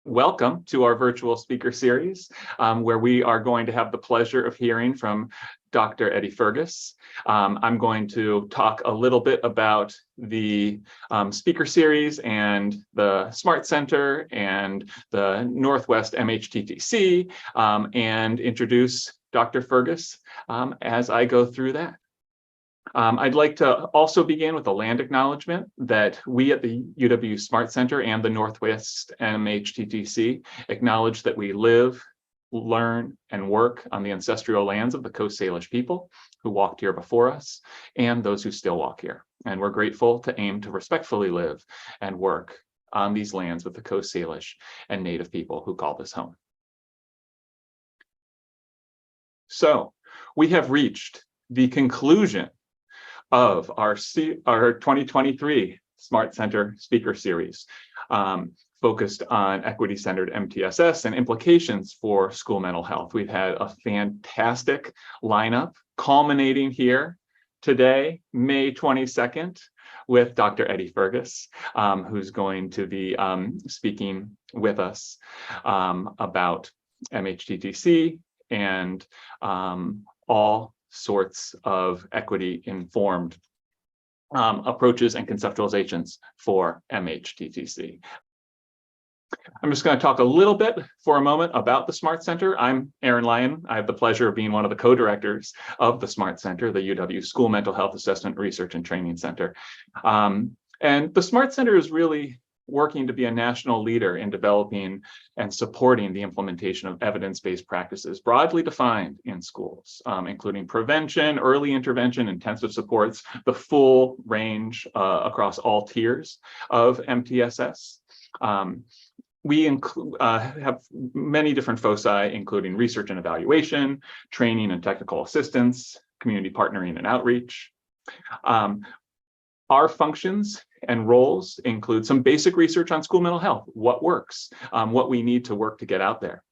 Welcome to our virtual speaker series, where we are going to have the pleasure of hearing from Dr. Eddie Fergus. I'm going to talk a little bit about the speaker series and the Smart Center and the Northwest MHTTC, and introduce Dr. Fergus as I go through that. I'd like to also begin with a land acknowledgement that we at the UW Smart Center and the Northwest MHTTC acknowledge that we live, learn, and work on the ancestral lands of the Coast Salish people who walked here before us and those who still walk here. And we're grateful to aim to respectfully live and work on these lands with the Coast Salish and Native people who call this home. So we have reached the conclusion of our 2023 Smart Center Speaker Series, focused on equity-centered MTSS and implications for school mental health. We've had a fantastic lineup culminating here today, May 22nd, with Dr. Eddie Fergus, who's going to be speaking with us about MHTTC and all sorts of equity-informed approaches and conceptualizations for MHTTC. I'm just going to talk a little bit for a moment about the Smart Center. I'm Aaron Lyon. I have the pleasure of being one of the co-directors of the Smart Center, the UW School Mental Health Assessment Research and Training Center. And the Smart Center is really working to be a national leader in developing and supporting the implementation of evidence-based practices broadly defined in schools, including prevention, early intervention, intensive supports, the full range across all tiers of MTSS. We have many different foci, including research and evaluation, training and technical assistance, community partnering and outreach. Our functions and roles include some basic research on school mental health, what works, what we need to work to get out there,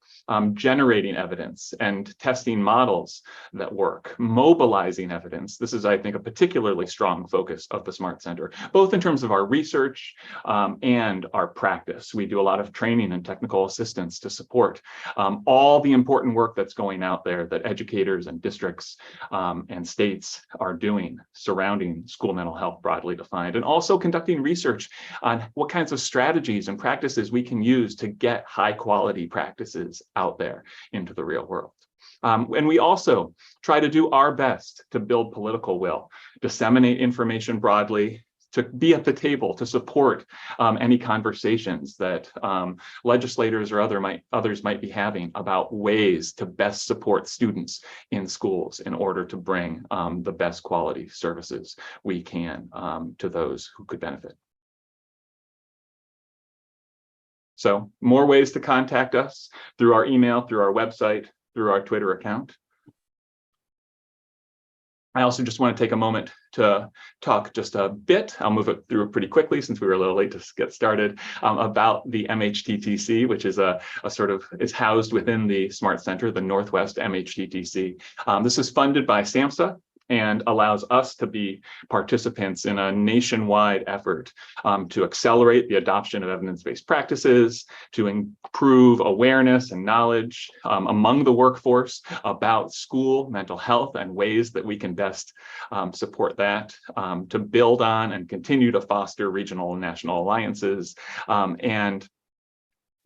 generating evidence and testing models that work, mobilizing evidence. This is, I think, a particularly strong focus of the Smart Center, both in terms of our research and our practice. We do a lot of training and technical assistance to support all the important work that's going out there that educators and districts and states are doing surrounding school mental health broadly defined, and also conducting research on what kinds of strategies and practices we can use to get high quality practices out there into the real world. And we also try to do our best to build political will, disseminate information broadly, to be at the table to support any conversations that legislators or others might be having about ways to best support students in schools in order to bring the best quality services we can to those who could benefit. So more ways to contact us: through our email, through our website, through our Twitter account. I also just want to take a moment to talk just a bit, I'll move it through pretty quickly since we were a little late to get started, about the MHTTC, which is is housed within the Smart Center, the Northwest MHTTC. This is funded by SAMHSA and allows us to be participants in a nationwide effort to accelerate the adoption of evidence-based practices, to improve awareness and knowledge among the workforce about school mental health and ways that we can best support that, to build on and continue to foster regional and national alliances, and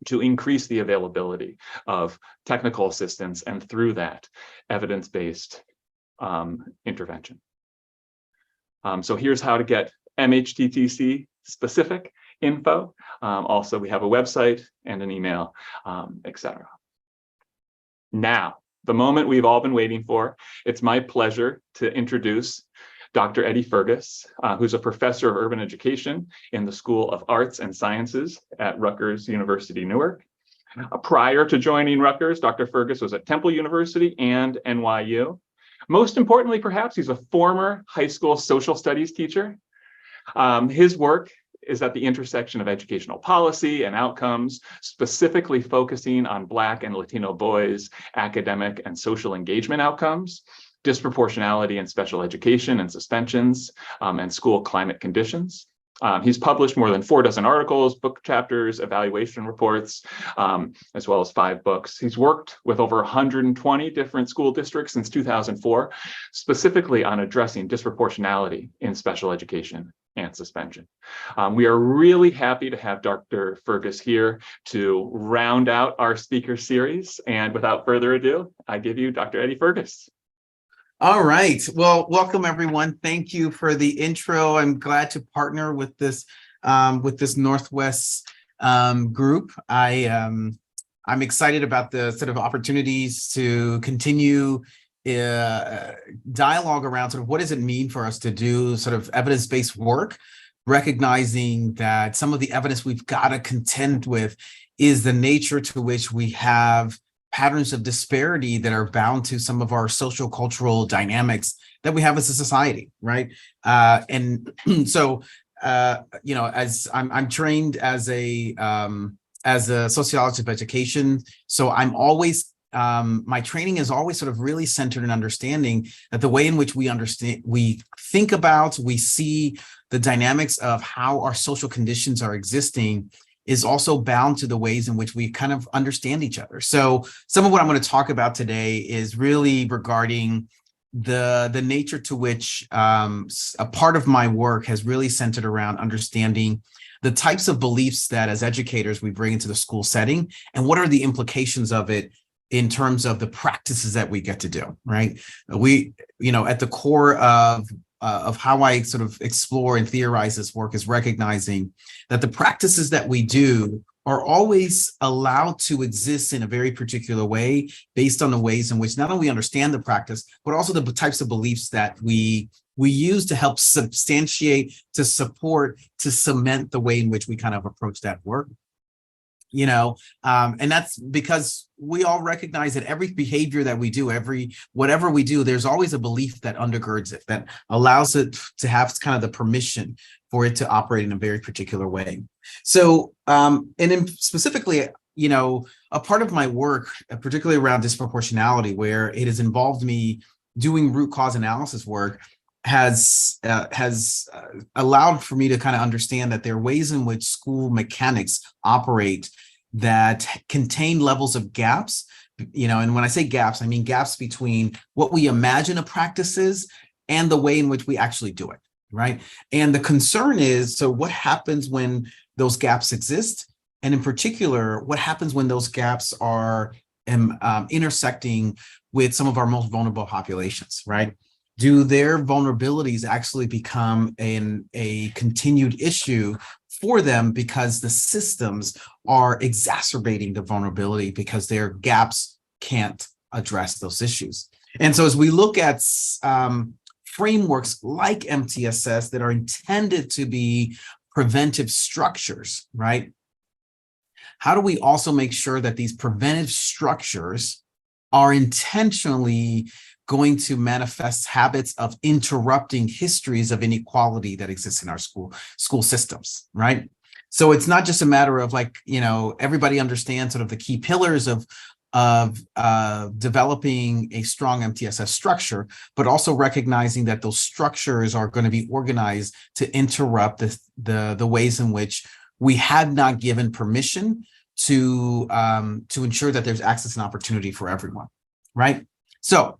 to increase the availability of technical assistance, and through that, evidence-based intervention. So here's how to get MHTTC specific info. Also, we have a website and an email, etc. Now, the moment we've all been waiting for, it's my pleasure to introduce Dr. Eddie Fergus, who's a professor of urban education in the School of Arts and Sciences at Rutgers University, Newark. Prior to joining Rutgers, Dr. Fergus was at Temple University and NYU. Most importantly, perhaps, he's a former high school social studies teacher. His work is at the intersection of educational policy and outcomes, specifically focusing on Black and Latino boys' academic and social engagement outcomes, disproportionality in special education and suspensions, and school climate conditions. He's published more than 4 dozen articles, book chapters, evaluation reports, as well as 5 books. He's worked with over 120 different school districts since 2004, specifically on addressing disproportionality in special education and suspension. We are really happy to have Dr. Fergus here to round out our speaker series. And without further ado, I give you Dr. Eddie Fergus. All right. Well, welcome everyone. Thank you for the intro. I'm glad to partner with this Northwest group. I'm excited about the sort of opportunities to continue dialogue around sort of what does it mean for us to do sort of evidence-based work, recognizing that some of the evidence we've got to contend with is the nature to which we have patterns of disparity that are bound to some of our social cultural dynamics that we have as a society, right? And so, you know, as I'm trained as a sociologist of education, so I'm always my training is always sort of really centered in understanding that the way in which we understand, we think about, we see the dynamics of how our social conditions are existing is also bound to the ways in which we kind of understand each other. So some of what I'm going to talk about today is really regarding the nature to which a part of my work has really centered around understanding the types of beliefs that as educators we bring into the school setting and what are the implications of it in terms of the practices that we get to do, right? We, you know, at the core of how I sort of explore and theorize this work is recognizing that the practices that we do are always allowed to exist in a very particular way based on the ways in which not only we understand the practice, but also the types of beliefs that we use to help substantiate, to support, to cement the way in which we kind of approach that work. You know, and that's because we all recognize that every behavior that we do, whatever we do, there's always a belief that undergirds it, that allows it to have kind of the permission for it to operate in a very particular way. So, and then specifically, you know, a part of my work, particularly around disproportionality, where it has involved me doing root cause analysis work, has allowed for me to kind of understand that there are ways in which school mechanics operate that contain levels of gaps, you know, and when I say gaps, I mean gaps between what we imagine a practice is and the way in which we actually do it, right? And the concern is, so what happens when those gaps exist? And in particular, what happens when those gaps are intersecting with some of our most vulnerable populations, right? Do their vulnerabilities actually become a continued issue for them because the systems are exacerbating the vulnerability because their gaps can't address those issues? And so as we look at frameworks like MTSS that are intended to be preventive structures, right? How do we also make sure that these preventive structures are intentionally going to manifest habits of interrupting histories of inequality that exists in our school systems, right? So it's not just a matter of like, you know, everybody understands sort of the key pillars of developing a strong MTSS structure, but also recognizing that those structures are going to be organized to interrupt the ways in which we had not given permission to ensure that there's access and opportunity for everyone, right? So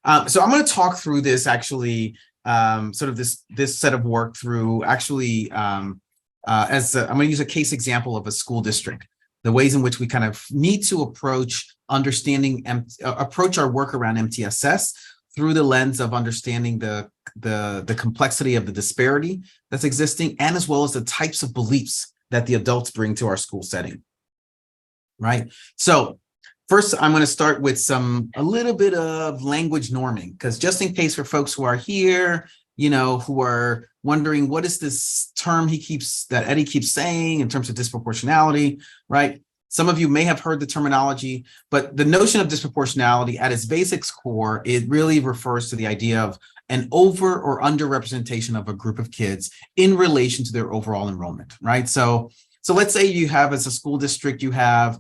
I'm going to talk through this actually, sort of this set of work through actually I'm going to use a case example of a school district, the ways in which we kind of need to approach our work around MTSS through the lens of understanding the complexity of the disparity that's existing, and as well as the types of beliefs that the adults bring to our school setting, right? So first, I'm going to start with a little bit of language norming, because just in case for folks who are here, you know, who are wondering what is this term that Eddie keeps saying in terms of disproportionality, right? Some of you may have heard the terminology, but the notion of disproportionality at its basics core, it really refers to the idea of an over or underrepresentation of a group of kids in relation to their overall enrollment, right? So let's say you have, as a school district, you have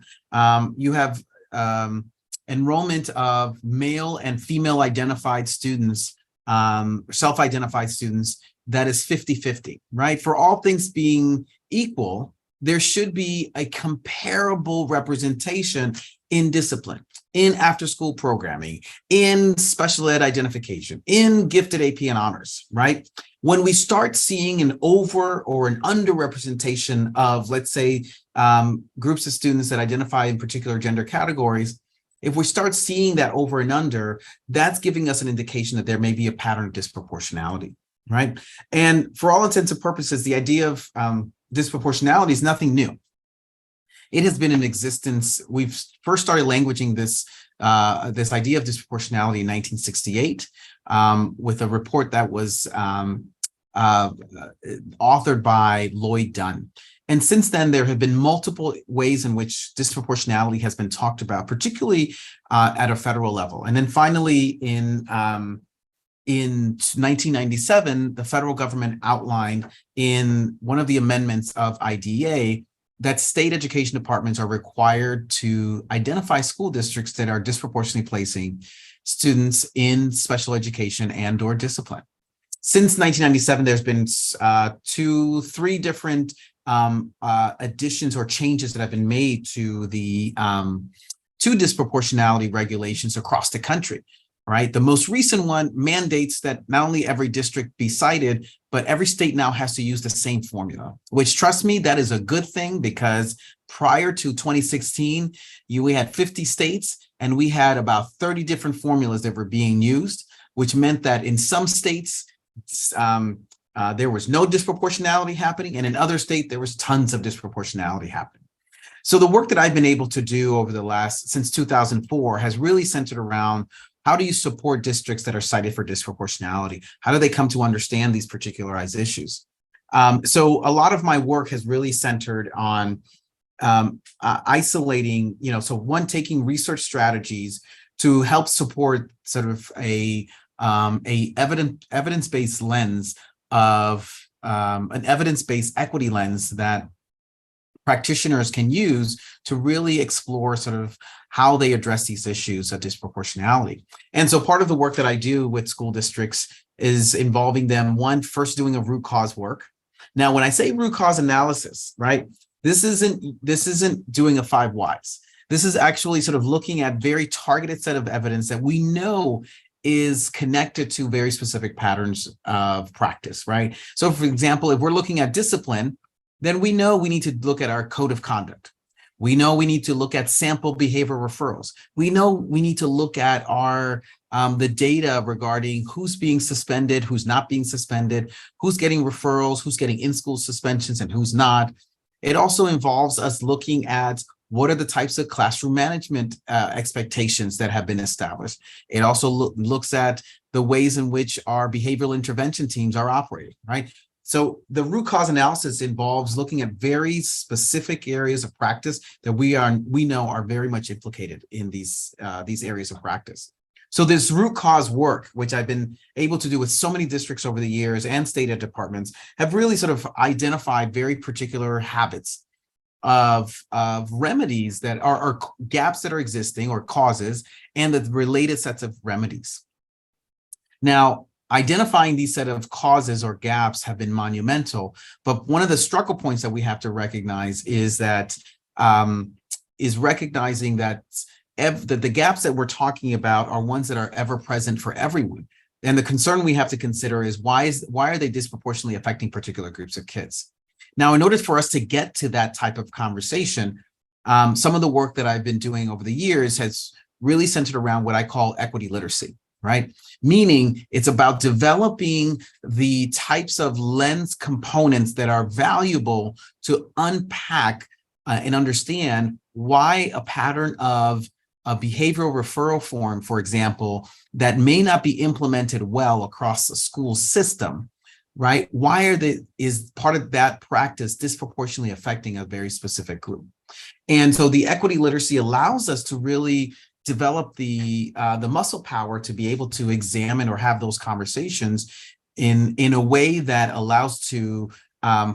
enrollment of male and female identified students, self-identified students that is 50-50, right? For all things being equal, there should be a comparable representation in discipline, in after-school programming, in special ed identification, in gifted AP and honors, right? When we start seeing an over or an underrepresentation of, let's say, groups of students that identify in particular gender categories, if we start seeing that over and under, that's giving us an indication that there may be a pattern of disproportionality, right? And for all intents and purposes, the idea of disproportionality is nothing new. It has been in existence. We've first started languaging this this idea of disproportionality in 1968 with a report that was authored by Lloyd Dunn. And since then, there have been multiple ways in which disproportionality has been talked about, particularly at a federal level. And then finally, in 1997, the federal government outlined in one of the amendments of IDEA that state education departments are required to identify school districts that are disproportionately placing students in special education and or discipline. Since 1997, there's been 3 different additions or changes that have been made to the to disproportionality regulations across the country. Right. The most recent one mandates that not only every district be cited, but every state now has to use the same formula, which, trust me, that is a good thing, because prior to 2016, we had 50 states and we had about 30 different formulas that were being used, which meant that in some states, there was no disproportionality happening, and in other states, there was tons of disproportionality happening. So the work that I've been able to do over the since 2004 has really centered around: how do you support districts that are cited for disproportionality? How do they come to understand these particularized issues? So a lot of my work has really centered on isolating, taking research strategies to help support sort of a evidence-based lens of an evidence-based equity lens that practitioners can use to really explore sort of how they address these issues of disproportionality. And so part of the work that I do with school districts is involving them, first doing a root cause work. Now, when I say root cause analysis, right, this isn't doing a 5 whys. This is actually sort of looking at very targeted set of evidence that we know is connected to very specific patterns of practice, right? So for example, if we're looking at discipline, then we know we need to look at our code of conduct. We know we need to look at sample behavior referrals. We know we need to look at our the data regarding who's being suspended, who's not being suspended, who's getting referrals, who's getting in-school suspensions, and who's not. It also involves us looking at what are the types of classroom management expectations that have been established. It also looks at the ways in which our behavioral intervention teams are operating, right? So the root cause analysis involves looking at very specific areas of practice that we know are very much implicated in these areas of practice. So this root cause work, which I've been able to do with so many districts over the years and state ed departments, have really sort of identified very particular habits of remedies that are gaps that are existing or causes, and the related sets of remedies. Now, identifying these set of causes or gaps have been monumental, but one of the struggle points that we have to recognize is that recognizing that the gaps that we're talking about are ones that are ever present for everyone. And the concern we have to consider is why are they disproportionately affecting particular groups of kids? Now, in order for us to get to that type of conversation, some of the work that I've been doing over the years has really centered around what I call equity literacy. Right? Meaning it's about developing the types of lens components that are valuable to unpack and understand why a pattern of a behavioral referral form, for example, that may not be implemented well across the school system, right? Why is part of that practice disproportionately affecting a very specific group? And so the equity literacy allows us to really develop the muscle power to be able to examine or have those conversations in a way that allows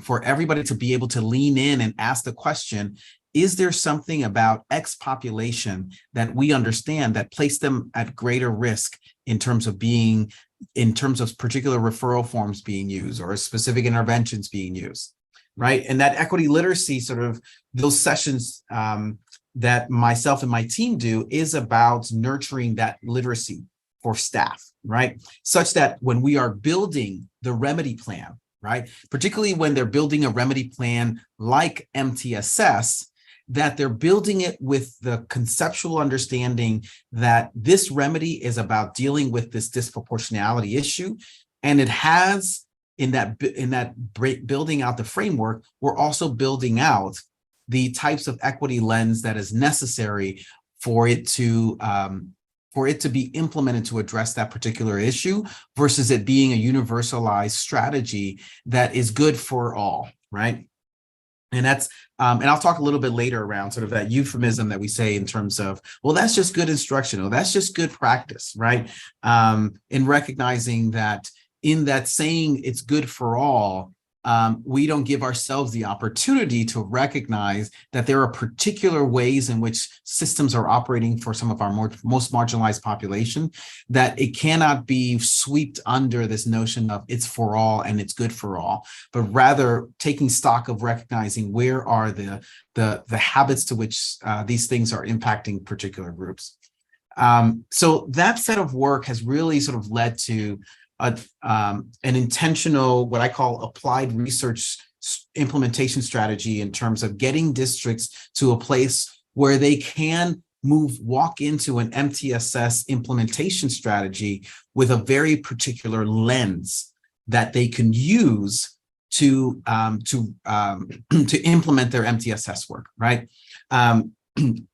for everybody to be able to lean in and ask the question, is there something about X population that we understand that place them at greater risk in terms of particular referral forms being used or specific interventions being used, right? And that equity literacy sort of those sessions that myself and my team do is about nurturing that literacy for staff, right? Such that when we are building the remedy plan, right, particularly when they're building a remedy plan like MTSS, that they're building it with the conceptual understanding that this remedy is about dealing with this disproportionality issue. And it has, in that building out the framework, we're also building out the types of equity lens that is necessary for it to be implemented to address that particular issue versus it being a universalized strategy that is good for all, right? And that's, and I'll talk a little bit later around sort of that euphemism that we say in terms of, well, that's just good instruction, or that's just good practice, right? In recognizing that in that saying it's good for all, we don't give ourselves the opportunity to recognize that there are particular ways in which systems are operating for some of our most marginalized population, that it cannot be swept under this notion of it's for all and it's good for all, but rather taking stock of recognizing where are the habits to which these things are impacting particular groups. So that set of work has really sort of led to an intentional, what I call applied research implementation strategy in terms of getting districts to a place where they can walk into an MTSS implementation strategy with a very particular lens that they can use to implement their MTSS work, right?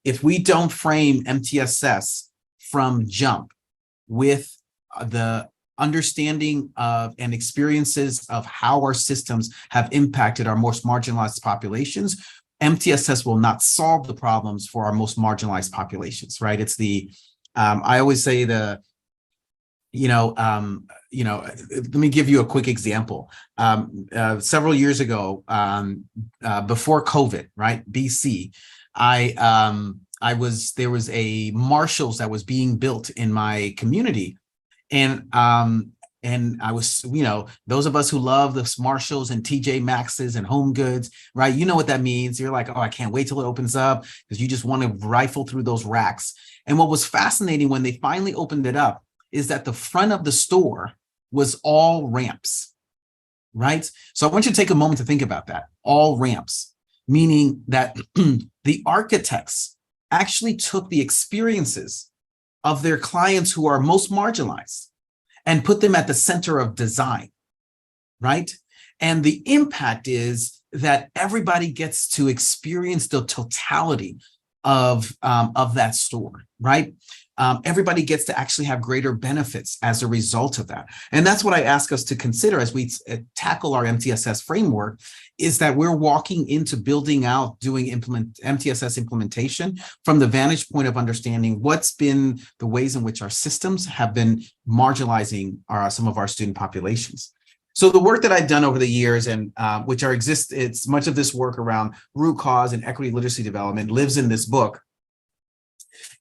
If we don't frame MTSS from jump with the understanding of and experiences of how our systems have impacted our most marginalized populations, MTSS will not solve the problems for our most marginalized populations, right? It's I always say let me give you a quick example. Several years ago, before COVID, right, BC, there was a Marshalls that was being built in my community. And I was, those of us who love the Marshalls and TJ Maxx's and Home Goods, right? You know what that means. You're like, oh, I can't wait till it opens up because you just want to rifle through those racks. And what was fascinating when they finally opened it up is that the front of the store was all ramps, right? So I want you to take a moment to think about that. All ramps, meaning that the architects actually took the experiences of their clients who are most marginalized and put them at the center of design, right? And the impact is that everybody gets to experience the totality of that store, right? Everybody gets to actually have greater benefits as a result of that. And that's what I ask us to consider as we tackle our MTSS framework, is that we're walking into building out, doing MTSS implementation from the vantage point of understanding what's been the ways in which our systems have been marginalizing some of our student populations. So the work that I've done over the years, and it's much of this work around root cause and equity literacy development lives in this book,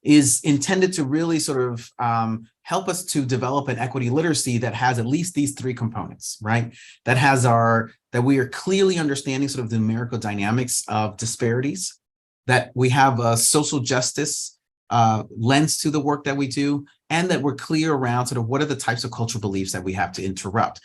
is intended to really sort of help us to develop an equity literacy that has at least these three components, right? That we are clearly understanding sort of the numerical dynamics of disparities, that we have a social justice lens to the work that we do, and that we're clear around sort of what are the types of cultural beliefs that we have to interrupt,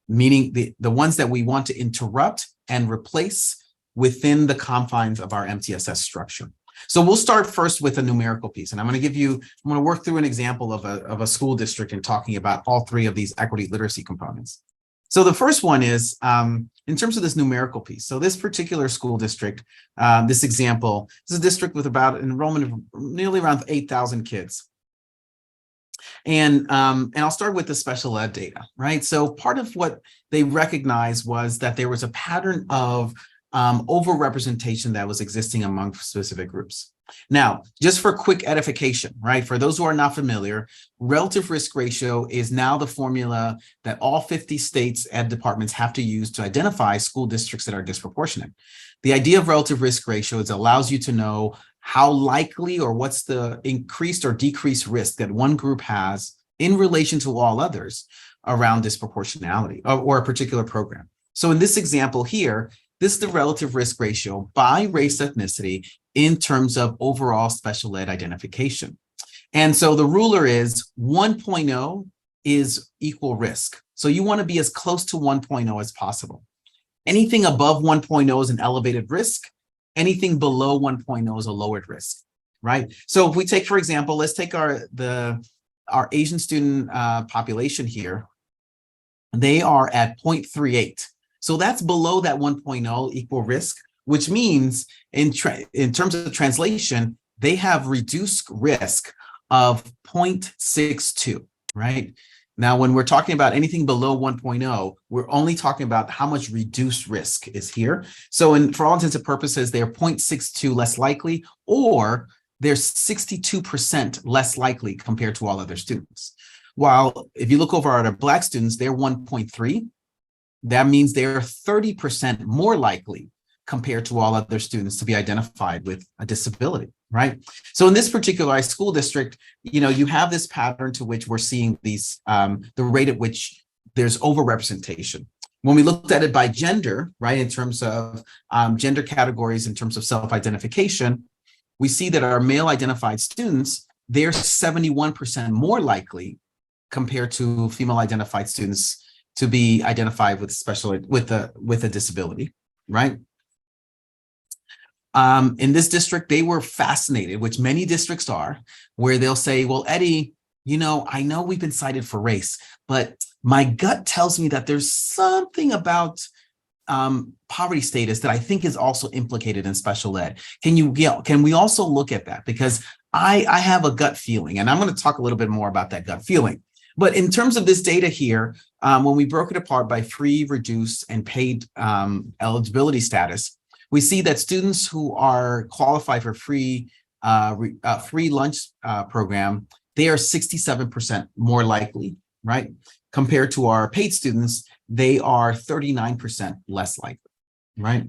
meaning the ones that we want to interrupt and replace within the confines of our MTSS structure. So we'll start first with a numerical piece, and I'm going to work through an example of a school district and talking about all three of these equity literacy components. So the first one is in terms of this numerical piece. So this particular school district, this example, is a district with about an enrollment of nearly around 8,000 kids. And I'll start with the special ed data, right? So part of what they recognized was that there was a pattern of overrepresentation that was existing among specific groups. Now, just for quick edification, right? For those who are not familiar, relative risk ratio is now the formula that all 50 states ed departments have to use to identify school districts that are disproportionate. The idea of relative risk ratio is it allows you to know how likely or what's the increased or decreased risk that one group has in relation to all others around disproportionality or a particular program. So in this example here, this is the relative risk ratio by race ethnicity in terms of overall special ed identification. And so the ruler is 1.0 is equal risk. So you want to be as close to 1.0 as possible. Anything above 1.0 is an elevated risk. Anything below 1.0 is a lowered risk, right? So if we take, for example, let's take our Asian student population here. They are at 0.38. So that's below that 1.0 equal risk, which means in terms of translation, they have reduced risk of 0.62, right? Now, when we're talking about anything below 1.0, we're only talking about how much reduced risk is here. So for all intents and purposes, they're 0.62 less likely, or they're 62% less likely compared to all other students. While if you look over at our Black students, they're 1.3. That means they're 30% more likely compared to all other students to be identified with a disability, right? So in this particular school district, you have this pattern to which we're seeing these, the rate at which there's overrepresentation. When we looked at it by gender, right, in terms of gender categories, in terms of self-identification, we see that our male identified students, they're 71% more likely compared to female identified students to be identified with with a disability, right? In this district, they were fascinated, which many districts are, where they'll say, well, Eddie, I know we've been cited for race, but my gut tells me that there's something about poverty status that I think is also implicated in special ed. Can we also look at that? Because I have a gut feeling, and I'm going to talk a little bit more about that gut feeling. But in terms of this data here, when we broke it apart by free, reduced, and paid eligibility status, we see that students who are qualified for free lunch program, they are 67% more likely, right? Compared to our paid students, they are 39% less likely, right?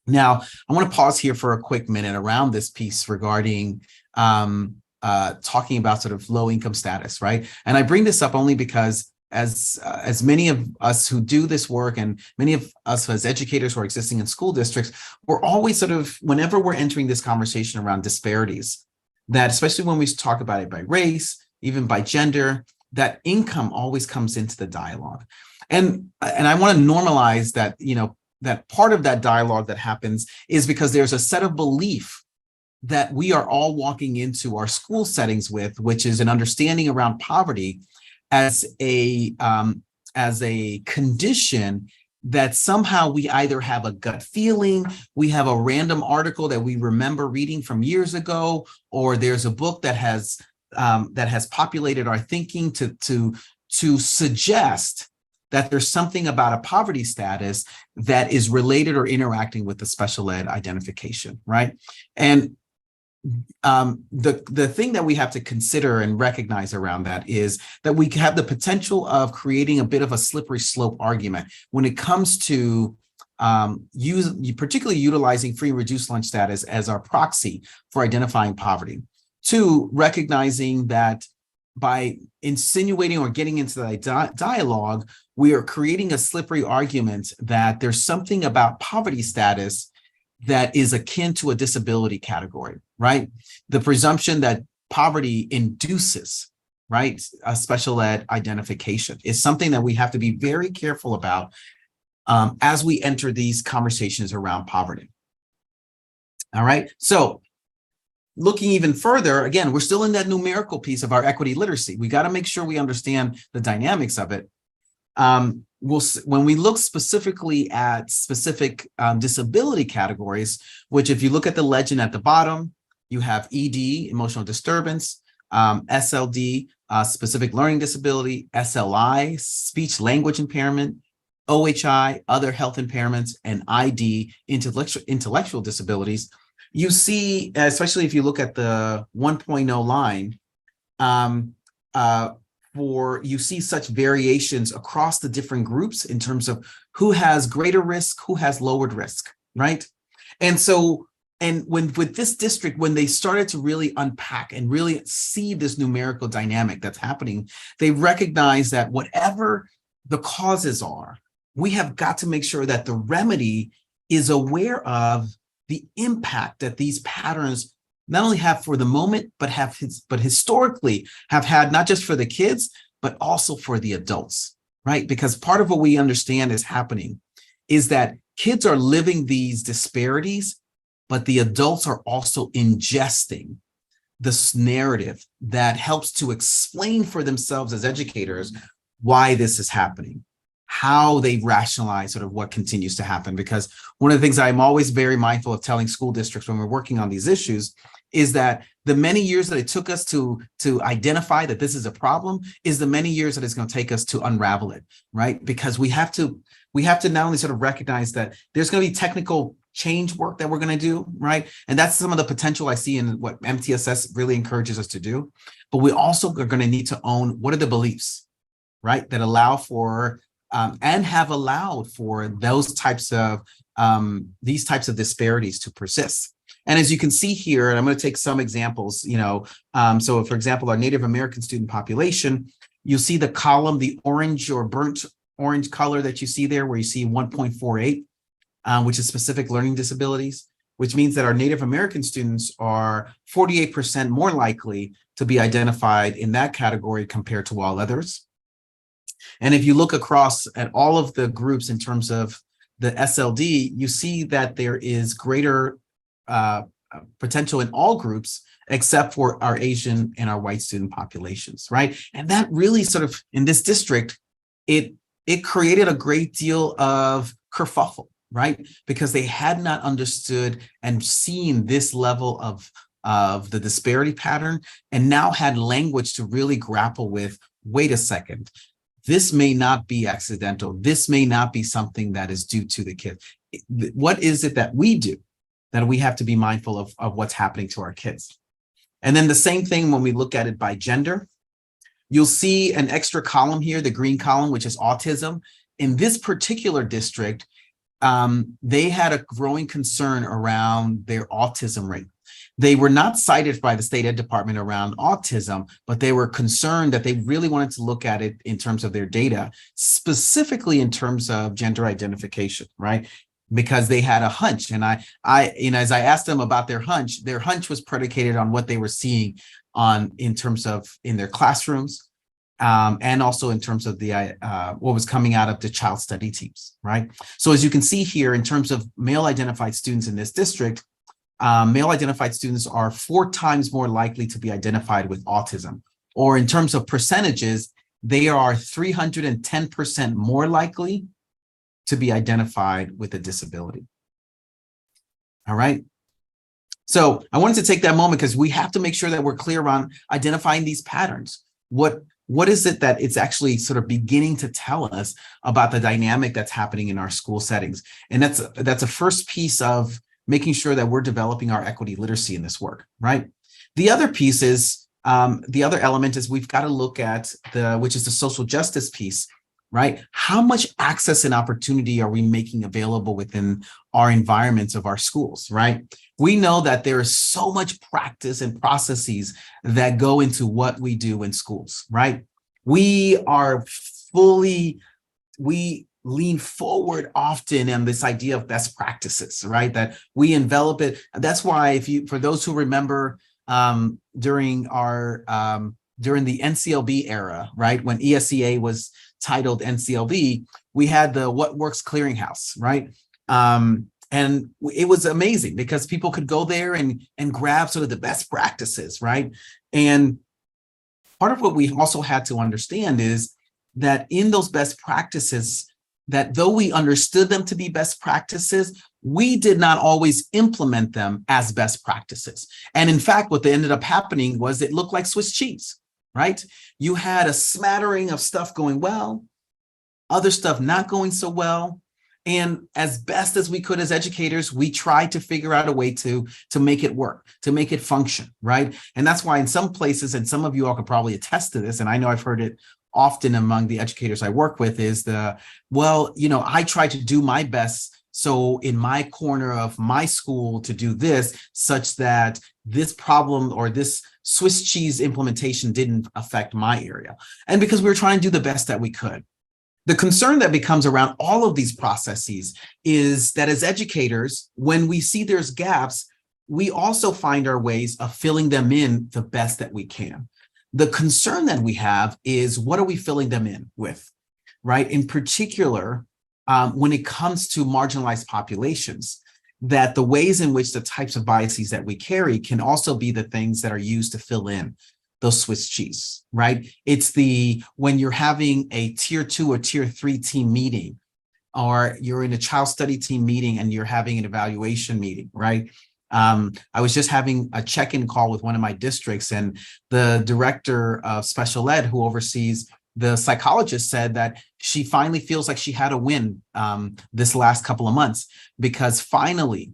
Now, I want to pause here for a quick minute around this piece regarding talking about sort of low income status, right? And I bring this up only because as many of us who do this work and many of us as educators who are existing in school districts, we're always sort of, whenever we're entering this conversation around disparities, that especially when we talk about it by race, even by gender, that income always comes into the dialogue. And I want to normalize that, that part of that dialogue that happens is because there's a set of belief that we are all walking into our school settings with, which is an understanding around poverty as a condition that somehow we either have a gut feeling, we have a random article that we remember reading from years ago, or there's a book that has populated our thinking to suggest that there's something about a poverty status that is related or interacting with the special ed identification, right? And the thing that we have to consider and recognize around that is that we have the potential of creating a bit of a slippery slope argument when it comes to particularly utilizing free and reduced lunch status as our proxy for identifying poverty. Two, recognizing that by insinuating or getting into the dialogue, we are creating a slippery argument that there's something about poverty status that is akin to a disability category, right? The presumption that poverty induces, right, a special ed identification is something that we have to be very careful about as we enter these conversations around poverty. All right, so looking even further, again, we're still in that numerical piece of our equity literacy. We got to make sure we understand the dynamics of it. When we look specifically at specific disability categories, which if you look at the legend at the bottom, you have ED, emotional disturbance, SLD, specific learning disability, SLI, speech language impairment, OHI, other health impairments, and ID, intellectual disabilities. You see, especially if you look at the 1.0 line, you see such variations across the different groups in terms of who has greater risk, who has lowered risk, right? And so, and when with this district, when they started to really unpack and really see this numerical dynamic that's happening, they recognize that whatever the causes are, we have got to make sure that the remedy is aware of the impact that these patterns not only have for the moment, but historically have had, not just for the kids, but also for the adults, right? Because part of what we understand is happening is that kids are living these disparities, but the adults are also ingesting this narrative that helps to explain for themselves as educators why this is happening, how they rationalize sort of what continues to happen. Because one of the things I'm always very mindful of telling school districts when we're working on these issues is that the many years that it took us to identify that this is a problem is the many years that it's going to take us to unravel it, right? Because we have to not only sort of recognize that there's going to be technical change work that we're going to do, right? And that's some of the potential I see in what MTSS really encourages us to do. But we also are going to need to own what are the beliefs, right, that allow for and have allowed for those types of these types of disparities to persist. And as you can see here, and I'm going to take some examples, so for example, our Native American student population, you see the column, the orange or burnt orange color that you see there, where you see 1.48, which is specific learning disabilities, which means that our Native American students are 48% more likely to be identified in that category compared to all others. And if you look across at all of the groups in terms of the SLD, you see that there is greater potential in all groups except for our Asian and our white student populations, right? And that really sort of, in this district, it created a great deal of kerfuffle, right? Because they had not understood and seen this level of the disparity pattern, and now had language to really grapple with, wait a second, this may not be accidental. This may not be something that is due to the kids. What is it that we do that we have to be mindful of what's happening to our kids? And then the same thing when we look at it by gender, you'll see an extra column here, the green column, which is autism. In this particular district, they had a growing concern around their autism rate. They were not cited by the state ed department around autism, but they were concerned that they really wanted to look at it in terms of their data, specifically in terms of gender identification, right? Because they had a hunch. And as I asked them about their hunch was predicated on what they were seeing in terms of in their classrooms, and also in terms of the what was coming out of the child study teams, right? So as you can see here, in terms of male identified students in this district, male identified students are 4 times more likely to be identified with autism, or in terms of percentages, they are 310% more likely to be identified with a disability. All right. So I wanted to take that moment because we have to make sure that we're clear on identifying these patterns. What is it that it's actually sort of beginning to tell us about the dynamic that's happening in our school settings? And that's a first piece of making sure that we're developing our equity literacy in this work, right? The other piece is, the other element is we've got to look at which is the social justice piece, right? How much access and opportunity are we making available within our environments of our schools, right? We know that there is so much practice and processes that go into what we do in schools, right? We lean forward often on this idea of best practices, right? That we envelop it. That's why for those who remember during the NCLB era, right? When ESEA was titled NCLB, we had the What Works Clearinghouse, right? And it was amazing because people could go there and grab sort of the best practices, right? And part of what we also had to understand is that in those best practices, that though we understood them to be best practices, we did not always implement them as best practices. And in fact, what ended up happening was it looked like Swiss cheese, right? You had a smattering of stuff going well, other stuff not going so well. And as best as we could as educators, we tried to figure out a way to make it work, to make it function, right? And that's why in some places, and some of you all could probably attest to this, and I know I've heard it often among the educators I work with, is I try to do my best So in my corner of my school to do this, such that this problem or this Swiss cheese implementation didn't affect my area. And because we were trying to do the best that we could. The concern that becomes around all of these processes is that as educators, when we see there's gaps, we also find our ways of filling them in the best that we can. The concern that we have is, what are we filling them in with, right? In particular, when it comes to marginalized populations, that the ways in which the types of biases that we carry can also be the things that are used to fill in those Swiss cheese, right? It's when you're having a tier 2 or tier 3 team meeting, or you're in a child study team meeting and you're having an evaluation meeting, right? I was just having a check-in call with one of my districts, and the director of special ed who oversees the psychologist said that she finally feels like she had a win this last couple of months, because finally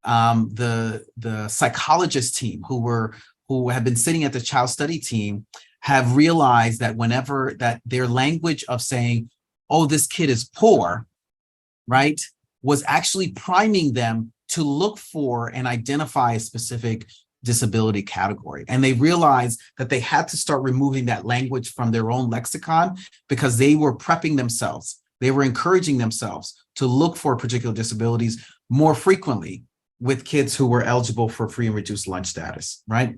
the psychologist team who have been sitting at the child study team have realized that whenever that their language of saying, oh, this kid is poor, right, was actually priming them to look for and identify a specific disability category. And they realized that they had to start removing that language from their own lexicon, because they were prepping themselves. They were encouraging themselves to look for particular disabilities more frequently with kids who were eligible for free and reduced lunch status, right?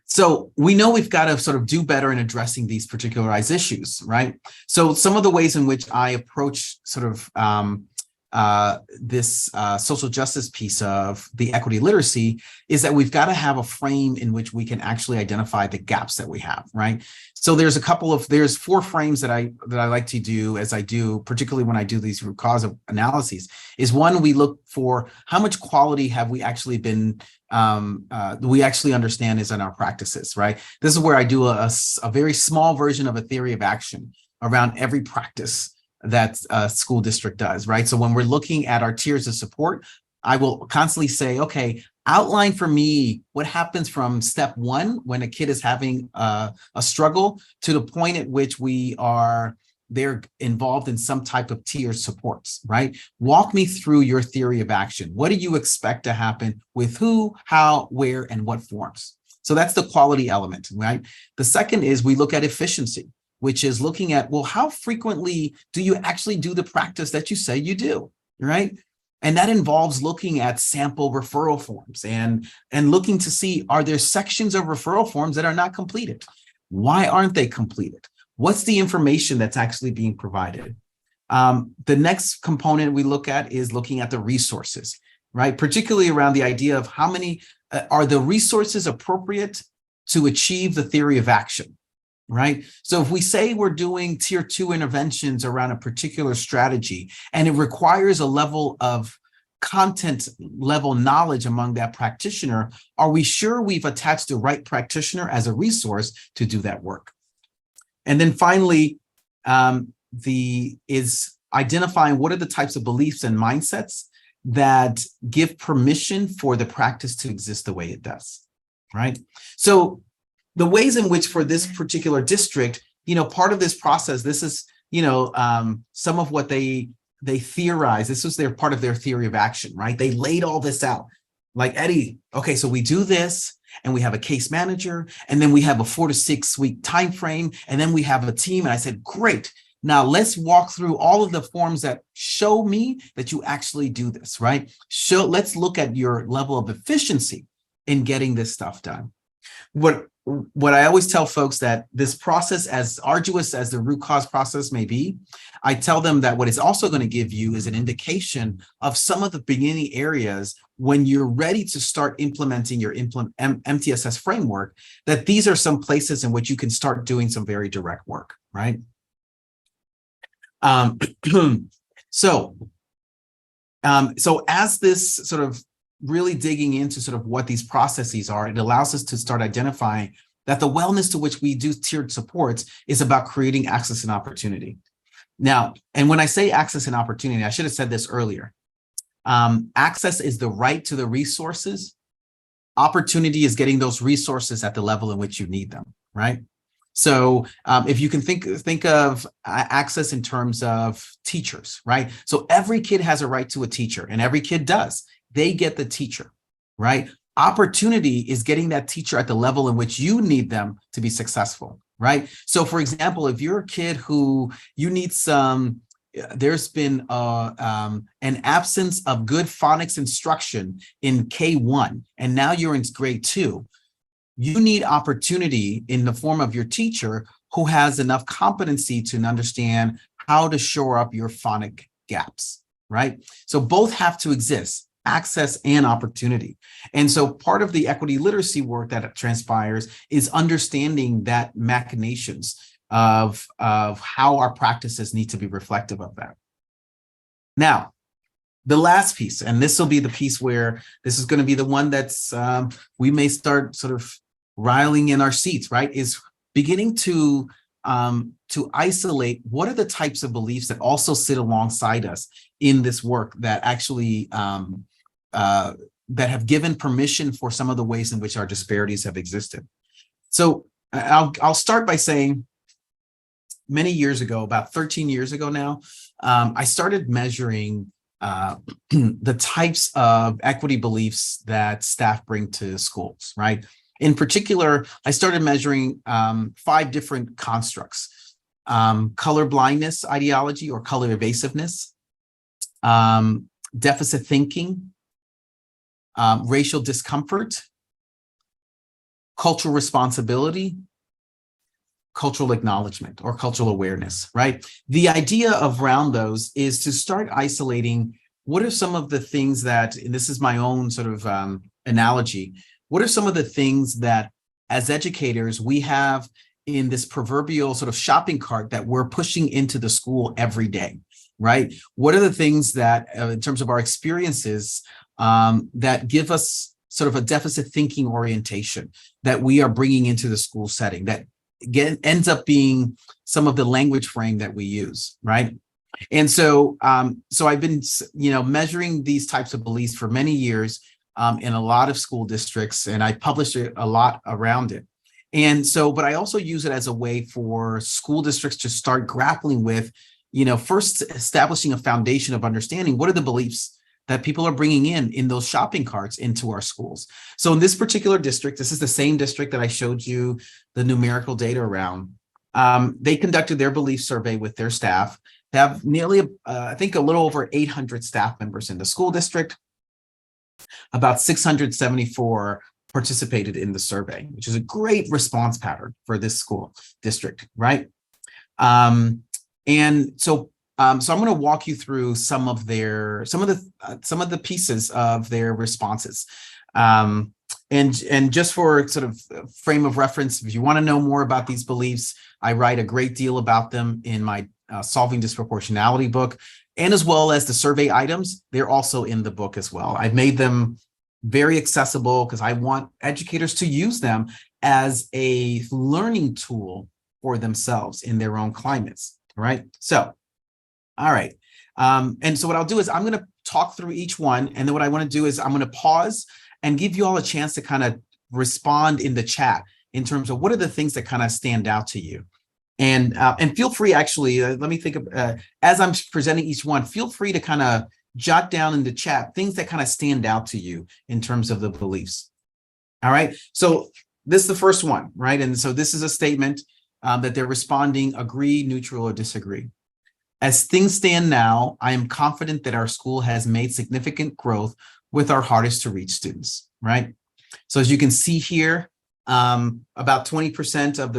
So we know we've got to sort of do better in addressing these particularized issues, right? So some of the ways in which I approach sort of this social justice piece of the equity literacy is that we've got to have a frame in which we can actually identify the gaps that we have, right? So there's 4 frames that I like to do, as I do, particularly when I do these root cause analyses. Is one, we look for how much quality have we actually been we actually understand is in our practices, right? This is where I do a very small version of a theory of action around every practice that a school district does, right? So when we're looking at our tiers of support, I will constantly say, okay, outline for me what happens from step 1 when a kid is having a struggle to the point at which they're involved in some type of tier supports, right? Walk me through your theory of action. What do you expect to happen with who, how, where, and what forms? So that's the quality element, right? The second is we look at efficiency, which is looking at, well, how frequently do you actually do the practice that you say you do, right? And that involves looking at sample referral forms and looking to see, are there sections of referral forms that are not completed? Why aren't they completed? What's the information that's actually being provided? The next component we look at is looking at the resources, right? Particularly around the idea of how many, are the resources appropriate to achieve the theory of action? Right. So if we say we're doing tier 2 interventions around a particular strategy, and it requires a level of content level knowledge among that practitioner, are we sure we've attached the right practitioner as a resource to do that work? And then finally, is identifying what are the types of beliefs and mindsets that give permission for the practice to exist the way it does. Right. So the ways in which for this particular district, part of this process, this is, some of what they theorize. This was part of their theory of action, right? They laid all this out. Like, Eddie, okay, so we do this, and we have a case manager, and then we have a 4 to 6 week time frame, and then we have a team. And I said, great. Now let's walk through all of the forms that show me that you actually do this, right? Let's look at your level of efficiency in getting this stuff done. What I always tell folks, that this process, as arduous as the root cause process may be, I tell them that what it's also going to give you is an indication of some of the beginning areas when you're ready to start implementing your MTSS framework, that these are some places in which you can start doing some very direct work, right? So as this sort of really digging into sort of what these processes are, it allows us to start identifying that the wellness to which we do tiered supports is about creating access and opportunity. Now, and when I say access and opportunity, I should have said this earlier. Access is the right to the resources. Opportunity is getting those resources at the level in which you need them, right? So if you can think of access in terms of teachers, right? So every kid has a right to a teacher, and every kid does. They get the teacher, right? Opportunity is getting that teacher at the level in which you need them to be successful, right? So for example, if you're a kid who you need some, there's been an absence of good phonics instruction in K1, and now you're in grade 2, you need opportunity in the form of your teacher who has enough competency to understand how to shore up your phonic gaps, right? So both have to exist, access and opportunity. And so part of the equity literacy work that transpires is understanding that machinations of how our practices need to be reflective of that. Now, the last piece, and this will be the piece where this is going to be the one that's we may start sort of riling in our seats, right? Is beginning to isolate what are the types of beliefs that also sit alongside us in this work that actually that have given permission for some of the ways in which our disparities have existed. So I'll start by saying, many years ago, about 13 years ago now, I started measuring the types of equity beliefs that staff bring to schools, right? In particular, I started measuring 5 different constructs: color blindness ideology or color evasiveness, deficit thinking, racial discomfort, cultural responsibility, cultural acknowledgement or cultural awareness, right? The idea around those is to start isolating what are some of the things that, and this is my own sort of analogy, what are some of the things that as educators we have in this proverbial sort of shopping cart that we're pushing into the school every day, right? What are the things that in terms of our experiences that give us sort of a deficit thinking orientation that we are bringing into the school setting that ends up being some of the language frame that we use, right? And so, so I've been, measuring these types of beliefs for many years in a lot of school districts, and I published a lot around it. And so, but I also use it as a way for school districts to start grappling with, first establishing a foundation of understanding what are the beliefs that people are bringing in those shopping carts into our schools. So in this particular district, this is the same district that I showed you the numerical data around. They conducted their belief survey with their staff. They have nearly, I think, a little over 800 staff members in the school district. About 674 participated in the survey, which is a great response pattern for this school district, right? And so I'm going to walk you through some of the pieces of their responses. And just for sort of frame of reference, if you want to know more about these beliefs, I write a great deal about them in my Solving Disproportionality book, and as well as the survey items, they're also in the book as well. I've made them very accessible because I want educators to use them as a learning tool for themselves in their own climates, right? So, all right. And so what I'll do is I'm going to talk through each one. And then what I want to do is I'm going to pause and give you all a chance to kind of respond in the chat in terms of what are the things that kind of stand out to you. And feel free, actually, let me think of, as I'm presenting each one, feel free to kind of jot down in the chat things that kind of stand out to you in terms of the beliefs. All right. So this is the first one, right? And so this is a statement that they're responding, agree, neutral, or disagree. As things stand now, I am confident that our school has made significant growth with our hardest to reach students, right? So as you can see here, about 20% of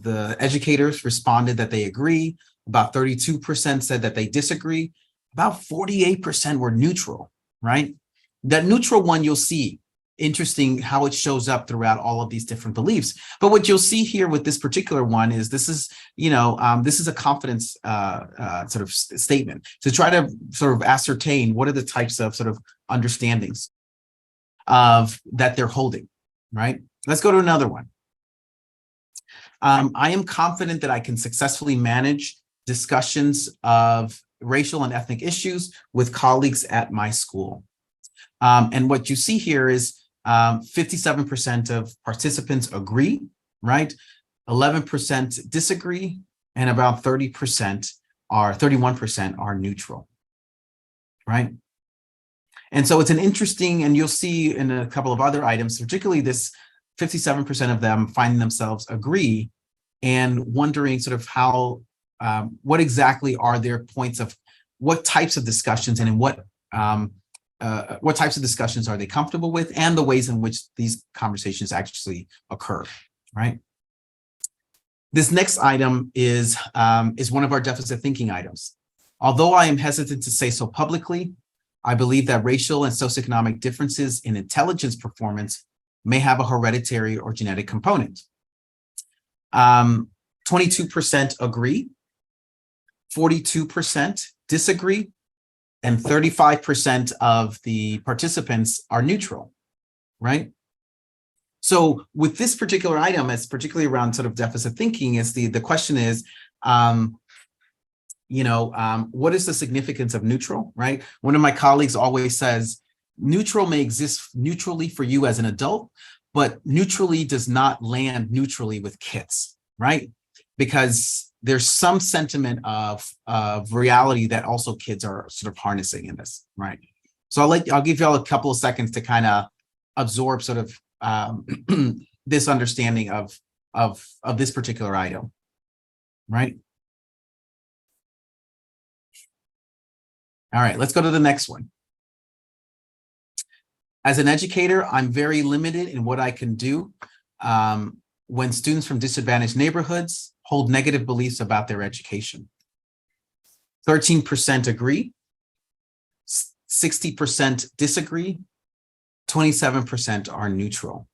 the educators responded that they agree. About 32% said that they disagree. About 48% were neutral, right? That neutral one, you'll see, interesting how it shows up throughout all of these different beliefs. But what you'll see here with this particular one is this is, this is a confidence sort of statement to try to sort of ascertain what are the types of sort of understandings of that they're holding, right? Let's go to another one. I am confident that I can successfully manage discussions of racial and ethnic issues with colleagues at my school. And what you see here is 57% of participants agree, right? 11% disagree, and about 31% are neutral, right? And so it's an interesting, and you'll see in a couple of other items, particularly this 57% of them finding themselves agree and wondering sort of how, what exactly are their points of, what types of discussions and in what types of discussions are they comfortable with, and the ways in which these conversations actually occur, right? This next item is one of our deficit thinking items. Although I am hesitant to say so publicly, I believe that racial and socioeconomic differences in intelligence performance may have a hereditary or genetic component. 22% agree, 42% disagree, and 35% of the participants are neutral, right? So with this particular item, it's particularly around sort of deficit thinking, is the question is, what is the significance of neutral, right? One of my colleagues always says, neutral may exist neutrally for you as an adult, but neutrally does not land neutrally with kids, right? Because there's some sentiment of reality that also kids are sort of harnessing in this, right? So I'll give y'all a couple of seconds to kind of absorb sort of this understanding of this particular item, right? All right, let's go to the next one. As an educator, I'm very limited in what I can do when students from disadvantaged neighborhoods hold negative beliefs about their education. 13% agree, 60% disagree, 27% are neutral.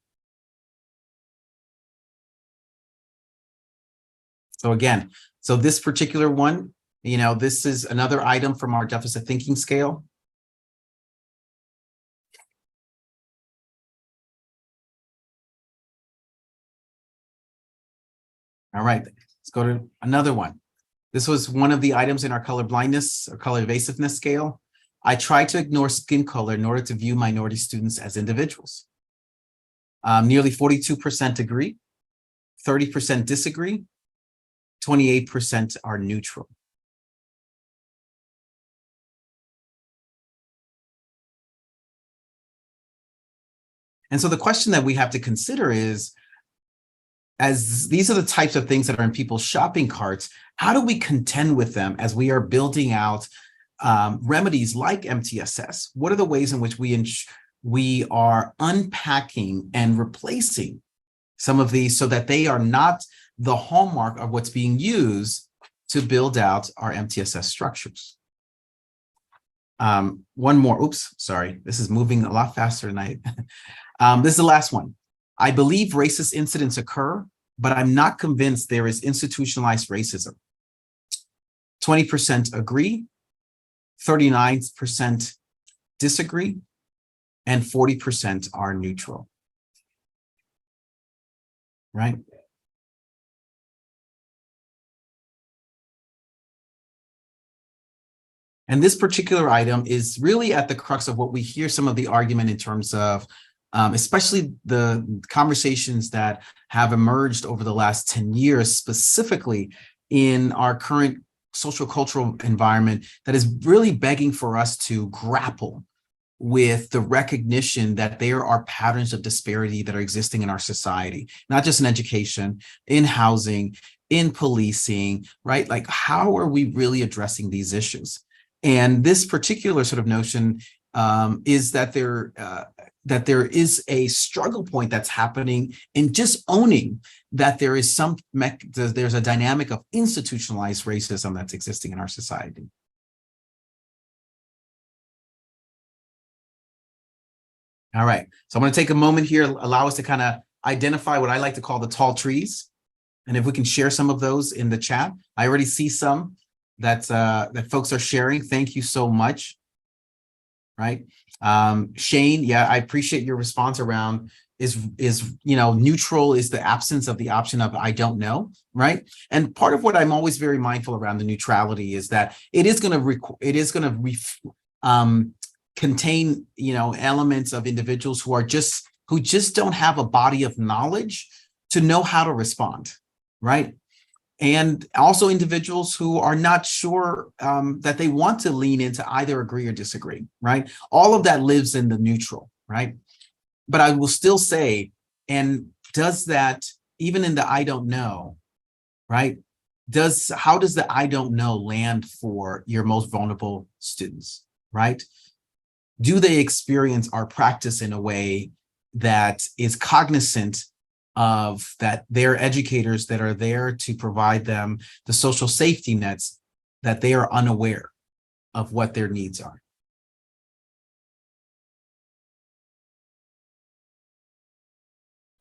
So again, so this particular one, this is another item from our deficit thinking scale. All right, let's go to another one. This was one of the items in our color blindness or color evasiveness scale. I try to ignore skin color in order to view minority students as individuals. Nearly 42% agree, 30% disagree, 28% are neutral. And so the question that we have to consider is, as these are the types of things that are in people's shopping carts, how do we contend with them as we are building out remedies like MTSS? What are the ways in which we are unpacking and replacing some of these so that they are not the hallmark of what's being used to build out our MTSS structures? One more, oops, sorry. This is moving a lot faster than I, this is the last one. I believe racist incidents occur, but I'm not convinced there is institutionalized racism. 20% agree, 39% disagree, and 40% are neutral, right? And this particular item is really at the crux of what we hear some of the argument in terms of especially the conversations that have emerged over the last 10 years, specifically in our current social cultural environment, that is really begging for us to grapple with the recognition that there are patterns of disparity that are existing in our society, not just in education, in housing, in policing, right? Like, how are we really addressing these issues? And this particular sort of notion is that there is a struggle point that's happening in just owning that there is there's a dynamic of institutionalized racism that's existing in our society. All right, so I'm going to take a moment here, allow us to kind of identify what I like to call the tall trees. And if we can share some of those in the chat. I already see some that folks are sharing. Thank you so much. Right. Shane, yeah, I appreciate your response around is neutral is the absence of the option of I don't know, right? And part of what I'm always very mindful around the neutrality is that it is going to contain elements of individuals who just don't have a body of knowledge to know how to respond, right? And also individuals who are not sure that they want to lean into either agree or disagree, right? All of that lives in the neutral, right? But I will still say, and does that, even in the I don't know, right? How does the I don't know land for your most vulnerable students, right? Do they experience our practice in a way that is cognizant of that they're educators that are there to provide them the social safety nets, that they are unaware of what their needs are?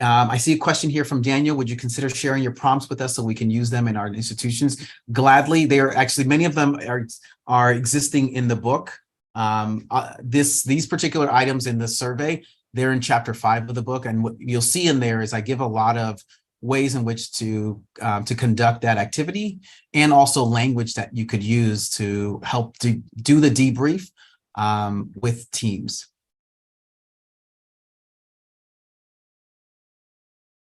I see a question here from Daniel. Would you consider sharing your prompts with us so we can use them in our institutions? Gladly. They are actually, many of them are existing in the book. These particular items in the survey, they're in chapter 5 of the book. And what you'll see in there is I give a lot of ways in which to conduct that activity, and also language that you could use to help to do the debrief with teams.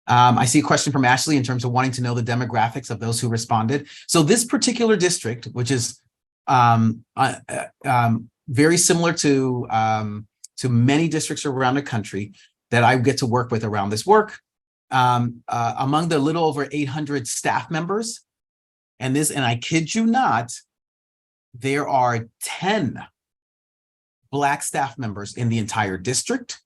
I see a question from Ashley in terms of wanting to know the demographics of those who responded. So this particular district, which is very similar to many districts around the country that I get to work with around this work, among the little over 800 staff members, and I kid you not, there are 10 Black staff members in the entire district,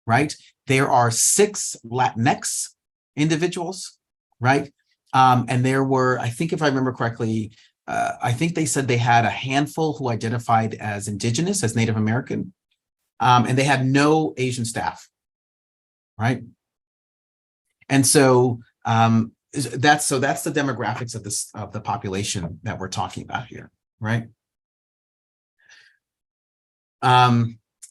right? There are 6 Latinx individuals, right? And there were, I think if I remember correctly, I think they said they had a handful who identified as Indigenous, as Native American, and they had no Asian staff, right? And so that's the demographics of the population that we're talking about here, right?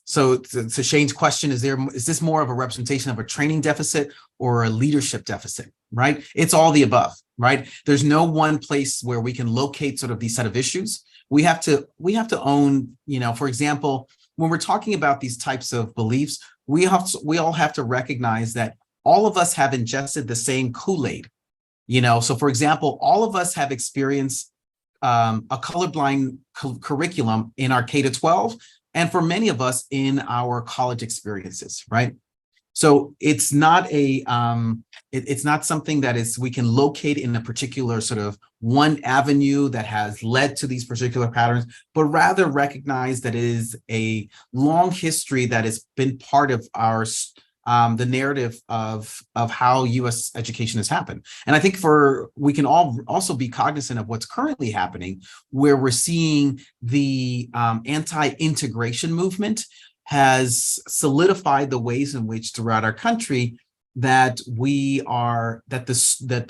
So to Shane's question, is this more of a representation of a training deficit or a leadership deficit, right? It's all the above, right? There's no one place where we can locate sort of these set of issues. We have to own, for example, when we're talking about these types of beliefs, we all have to recognize that all of us have ingested the same Kool-Aid, So for example, all of us have experienced a colorblind curriculum in our K-12, and for many of us in our college experiences, right? So it's not it's not something that we can locate in a particular sort of one avenue that has led to these particular patterns, but rather recognize that it is a long history that has been part of our the narrative of how U.S. education has happened. And I think we can all also be cognizant of what's currently happening, where we're seeing the anti-integration movement has solidified the ways in which throughout our country that the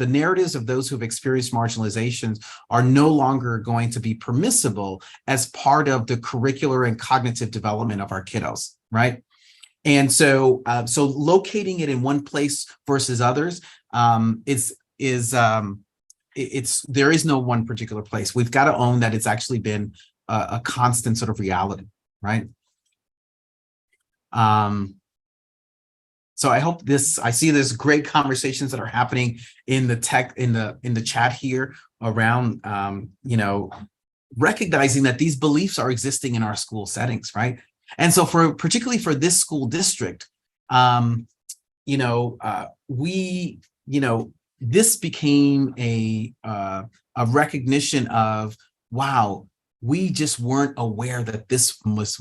narratives of those who have experienced marginalizations are no longer going to be permissible as part of the curricular and cognitive development of our kiddos, right? And so locating it in one place versus others there is no one particular place. We've got to own that it's actually been a constant sort of reality, right? So I hope I see there's great conversations that are happening in the chat here around recognizing that these beliefs are existing in our school settings, right? And so particularly for this school district, this became a recognition of, wow, we just weren't aware that this was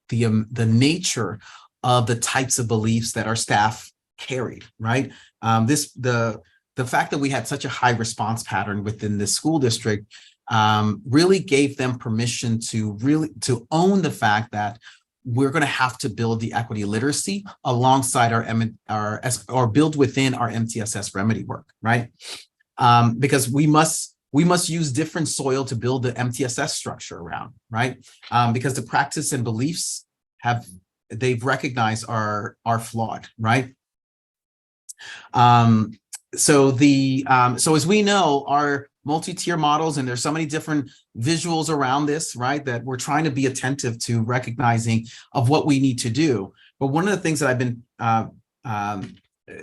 the nature of the types of beliefs that our staff carried, right? The fact that we had such a high response pattern within this school district really gave them permission to own the fact that we're going to have to build the equity literacy alongside or build within our MTSS remedy work, right? Because we must use different soil to build the MTSS structure around, right? Because the practice and beliefs they've recognized are flawed, right? So as we know, our multi-tier models, and there's so many different visuals around this, right, that we're trying to be attentive to recognizing of what we need to do. But one of the things that I've been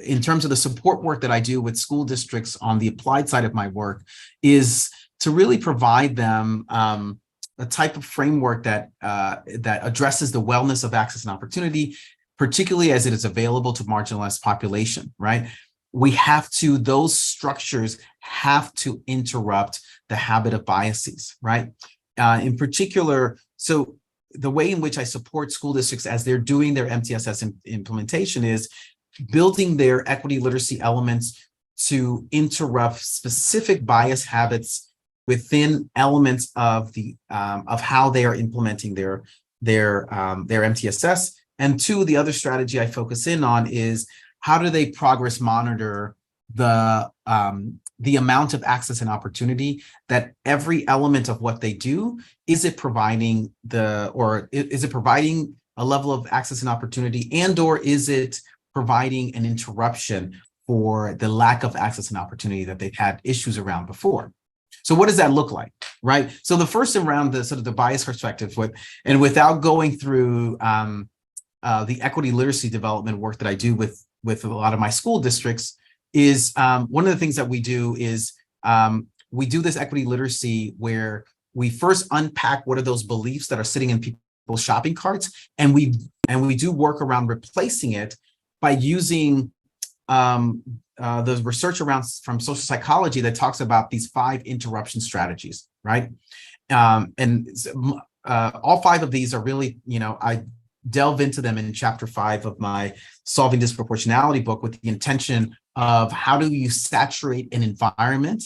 in terms of the support work that I do with school districts on the applied side of my work, is to really provide them a type of framework that that addresses the wellness of access and opportunity, particularly as it is available to marginalized population, right? Those structures have to interrupt the habit of biases, right? In particular, so the way in which I support school districts as they're doing their MTSS implementation is building their equity literacy elements to interrupt specific bias habits within elements of the of how they are implementing their MTSS. And two, the other strategy I focus in on is how do they progress monitor the amount of access and opportunity that every element of what they do, is it providing a level of access and opportunity, and or is it providing an interruption for the lack of access and opportunity that they've had issues around before. So what does that look like, right? So the first around the sort of the bias perspective, and without going through the equity literacy development work that I do with a lot of my school districts, is one of the things that we do is we do this equity literacy where we first unpack what are those beliefs that are sitting in people's shopping carts, and we do work around replacing it by using the research from social psychology that talks about these 5 interruption strategies, right? And all 5 of these are really, I delve into them in chapter 5 of my Solving Disproportionality book, with the intention of how do you saturate an environment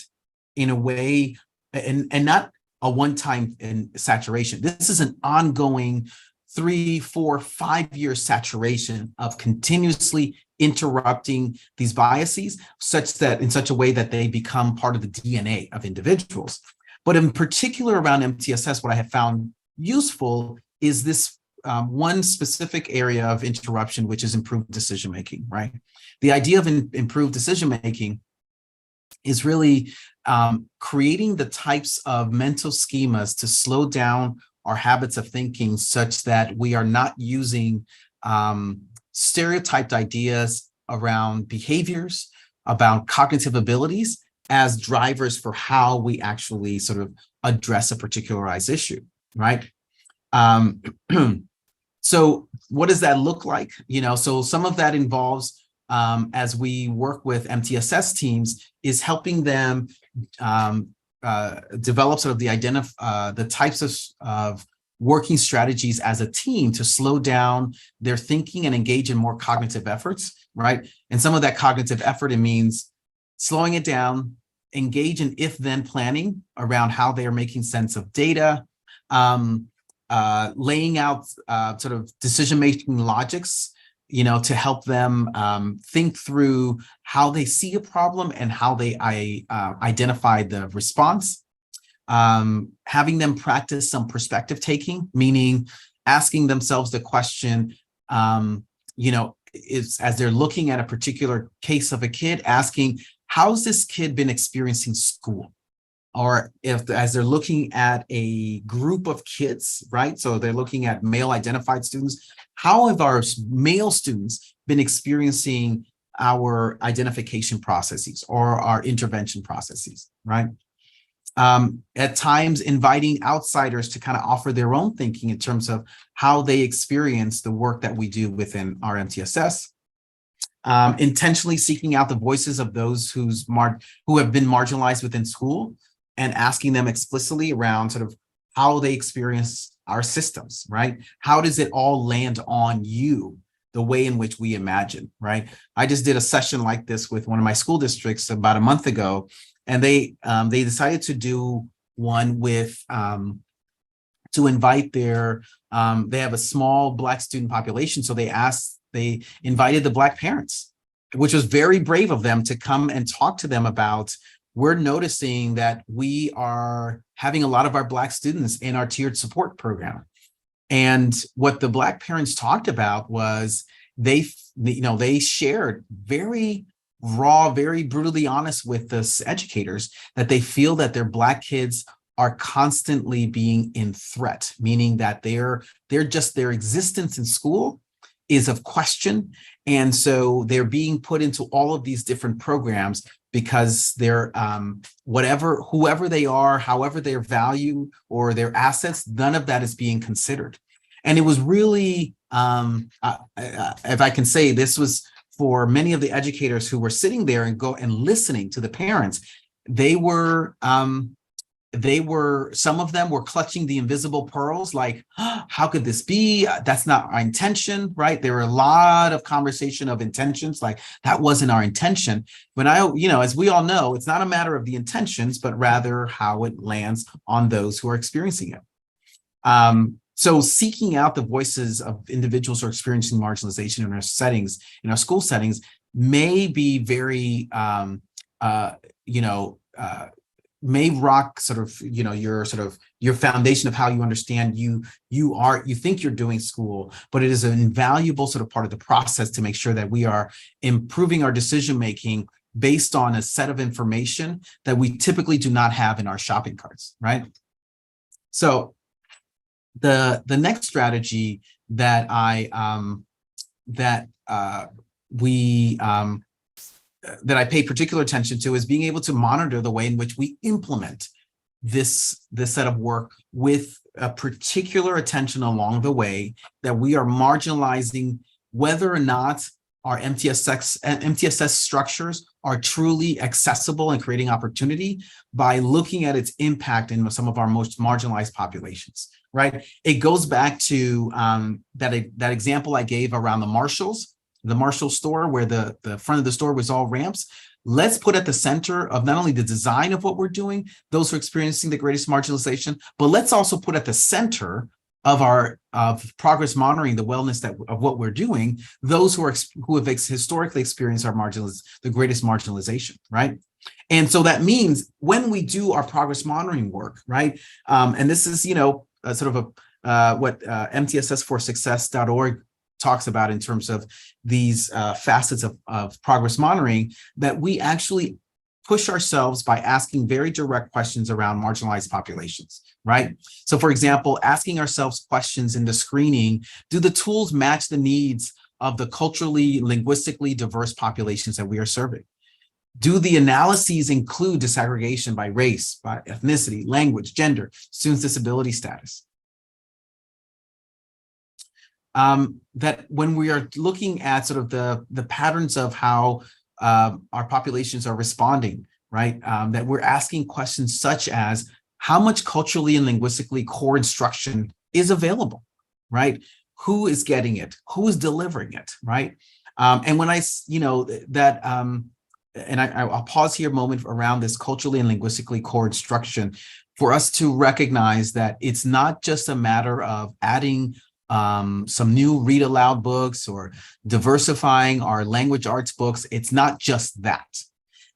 in a way, and not a one-time saturation. This is an ongoing 3, 4, 5-year saturation of continuously interrupting these biases in such a way that they become part of the DNA of individuals. But in particular around MTSS, what I have found useful is this one specific area of interruption, which is improved decision-making, right? The idea of improved decision-making is really creating the types of mental schemas to slow down our habits of thinking such that we are not using stereotyped ideas around behaviors, about cognitive abilities as drivers for how we actually sort of address a particularized issue, right? So what does that look like? So some of that involves, as we work with MTSS teams, is helping them develop sort of the types of working strategies as a team to slow down their thinking and engage in more cognitive efforts, right? And some of that cognitive effort, it means slowing it down, engage in if-then planning around how they are making sense of data, laying out sort of decision-making logics, to help them think through how they see a problem and how they identify the response. Having them practice some perspective taking, meaning asking themselves the question, as they're looking at a particular case of a kid, asking, how's this kid been experiencing school? Or as they're looking at a group of kids, right? So they're looking at male identified students. How have our male students been experiencing our identification processes or our intervention processes, right? At times, inviting outsiders to kind of offer their own thinking in terms of how they experience the work that we do within our MTSS. Intentionally seeking out the voices of those who have been marginalized within school, and asking them explicitly around sort of how they experience our systems, right? How does it all land on you, the way in which we imagine, right? I just did a session like this with one of my school districts about a month ago, and they decided to do one with, to invite they have a small Black student population, so they invited the Black parents, which was very brave of them to come and talk to them about, we're noticing that we are having a lot of our Black students in our tiered support program. And what the Black parents talked about was they shared very raw, very brutally honest with the educators that they feel that their Black kids are constantly being in threat, meaning that their existence in school is of question, And so they're being put into all of these different programs because they're whoever they are, however their value or their assets, none of that is being considered. And it was really, if I can say, this was for many of the educators who were sitting there and listening to the parents. Some of them were clutching the invisible pearls, like, oh, how could this be? That's not our intention, right? There were a lot of conversation of intentions, like that wasn't our intention. But as we all know, it's not a matter of the intentions, but rather how it lands on those who are experiencing it. So seeking out the voices of individuals who are experiencing marginalization in our settings, in our school settings, may be very, may rock your foundation of how you understand you think you're doing school, but it is an invaluable sort of part of the process to make sure that we are improving our decision making based on a set of information that we typically do not have in our shopping carts, right? So the next strategy that I pay particular attention to is being able to monitor the way in which we implement this set of work with a particular attention along the way, that we are marginalizing whether or not our MTSS structures are truly accessible and creating opportunity by looking at its impact in some of our most marginalized populations, right? It goes back to that example I gave around the Marshall store, where the front of the store was all ramps. Let's put at the center of not only the design of what we're doing, those who are experiencing the greatest marginalization, but let's also put at the center of progress monitoring the wellness of what we're doing, those who have historically experienced the greatest marginalization, right? And so that means when we do our progress monitoring work, right? And this is, what MTSS4Success.org talks about in terms of these facets of progress monitoring, that we actually push ourselves by asking very direct questions around marginalized populations, right? So for example, asking ourselves questions in the screening: do the tools match the needs of the culturally, linguistically diverse populations that we are serving? Do the analyses include disaggregation by race, by ethnicity, language, gender, students' disability status? That when we are looking at sort of the patterns of how our populations are responding, right? That we're asking questions such as, how much culturally and linguistically core instruction is available, right? Who is getting it? Who is delivering it, right? And when I'll pause here a moment around this culturally and linguistically core instruction, for us to recognize that it's not just a matter of adding some new read aloud books or diversifying our language arts books. It's not just that.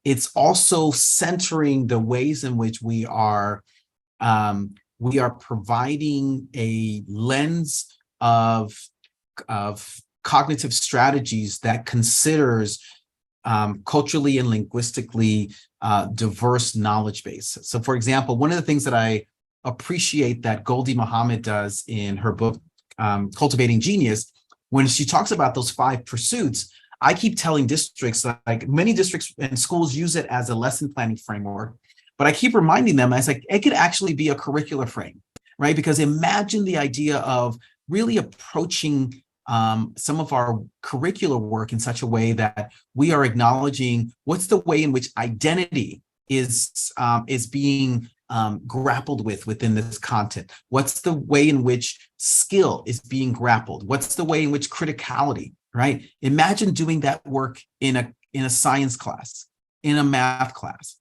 It's also centering the ways in which we are providing a lens of cognitive strategies that considers culturally and linguistically diverse knowledge base. So for example, one of the things that I appreciate that Goldie Muhammad does in her book, Cultivating Genius, when she talks about those 5 pursuits, I keep telling districts, like many districts and schools use it as a lesson planning framework, but I keep reminding them, it could actually be a curricular frame, right? Because imagine the idea of really approaching some of our curricular work in such a way that we are acknowledging what's the way in which identity is being grappled within this content. What's the way in which skill is being grappled? What's the way in which criticality, right? Imagine doing that work in a science class, in a math class,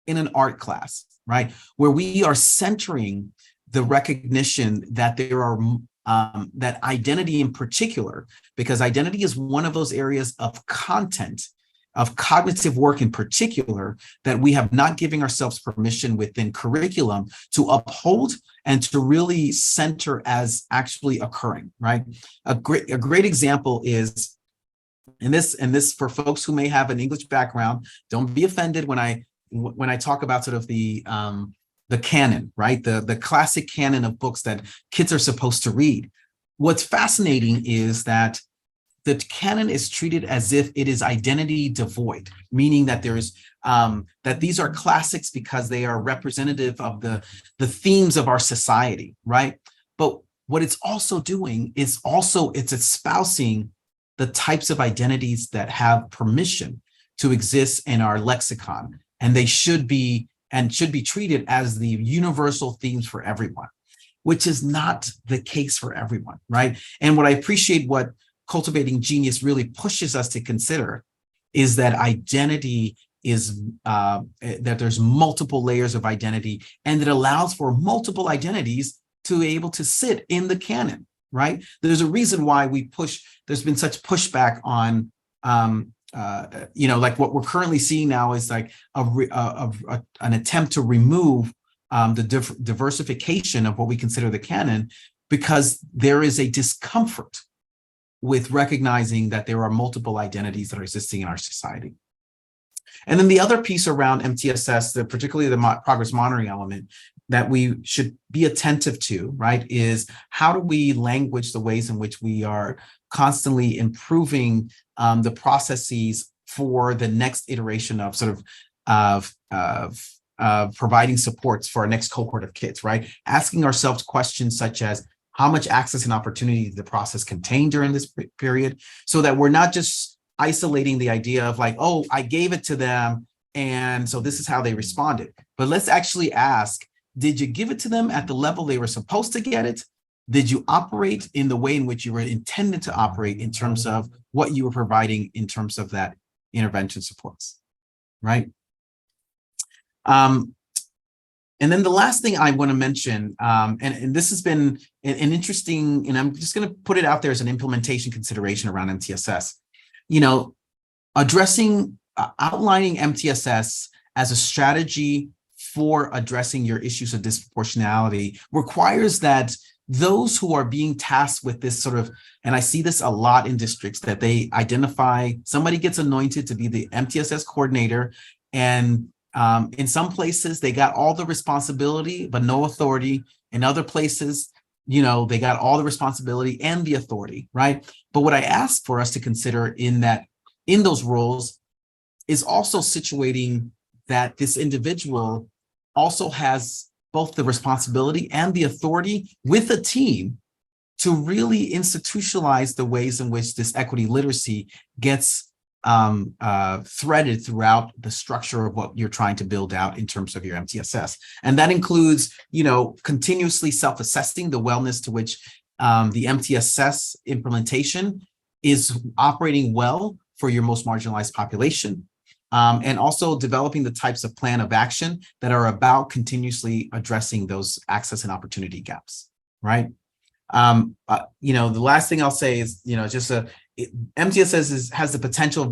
in an art class, right? Where we are centering the recognition that there are that identity in particular, because identity is one of those areas of content, of cognitive work in particular, that we have not given ourselves permission within curriculum to uphold and to really center as actually occurring, right? A great example is, and this for folks who may have an English background, don't be offended when I talk about sort of the canon, right? The classic canon of books that kids are supposed to read. What's fascinating is that the canon is treated as if it is identity devoid, meaning that there's that these are classics because they are representative of the themes of our society, right? But what it's also doing is it's espousing the types of identities that have permission to exist in our lexicon, and they should be treated as the universal themes for everyone, which is not the case for everyone, right? And what I appreciate, what Cultivating Genius really pushes us to consider, is that identity is that there's multiple layers of identity, and it allows for multiple identities to be able to sit in the canon, right? There's a reason why there's been such pushback on, like what we're currently seeing now is like an attempt to remove the diversification of what we consider the canon, because there is a discomfort with recognizing that there are multiple identities that are existing in our society. And then the other piece around MTSS, particularly the progress monitoring element that we should be attentive to, right, is how do we language the ways in which we are constantly improving the processes for the next iteration of sort of providing supports for our next cohort of kids, right? Asking ourselves questions such as, how much access and opportunity did the process contain during this period, so that we're not just isolating the idea of like, oh, I gave it to them, and so this is how they responded. But let's actually ask, did you give it to them at the level they were supposed to get it? Did you operate in the way in which you were intended to operate in terms of what you were providing in terms of that intervention supports, right? And then the last thing I want to mention, and this has been an interesting, and I'm just going to put it out there as an implementation consideration around MTSS, outlining MTSS as a strategy for addressing your issues of disproportionality requires that those who are being tasked with this sort of, and I see this a lot in districts, that they identify, somebody gets anointed to be the MTSS coordinator, and in some places they got all the responsibility but no authority. In other places, they got all the responsibility and the authority, right? But what I ask for us to consider in those roles is also situating that this individual also has both the responsibility and the authority with a team to really institutionalize the ways in which this equity literacy gets threaded throughout the structure of what you're trying to build out in terms of your MTSS. And that includes, continuously self-assessing the wellness to which the MTSS implementation is operating well for your most marginalized population. And also developing the types of plan of action that are about continuously addressing those access and opportunity gaps, right? The last thing I'll say is, MTSS has the potential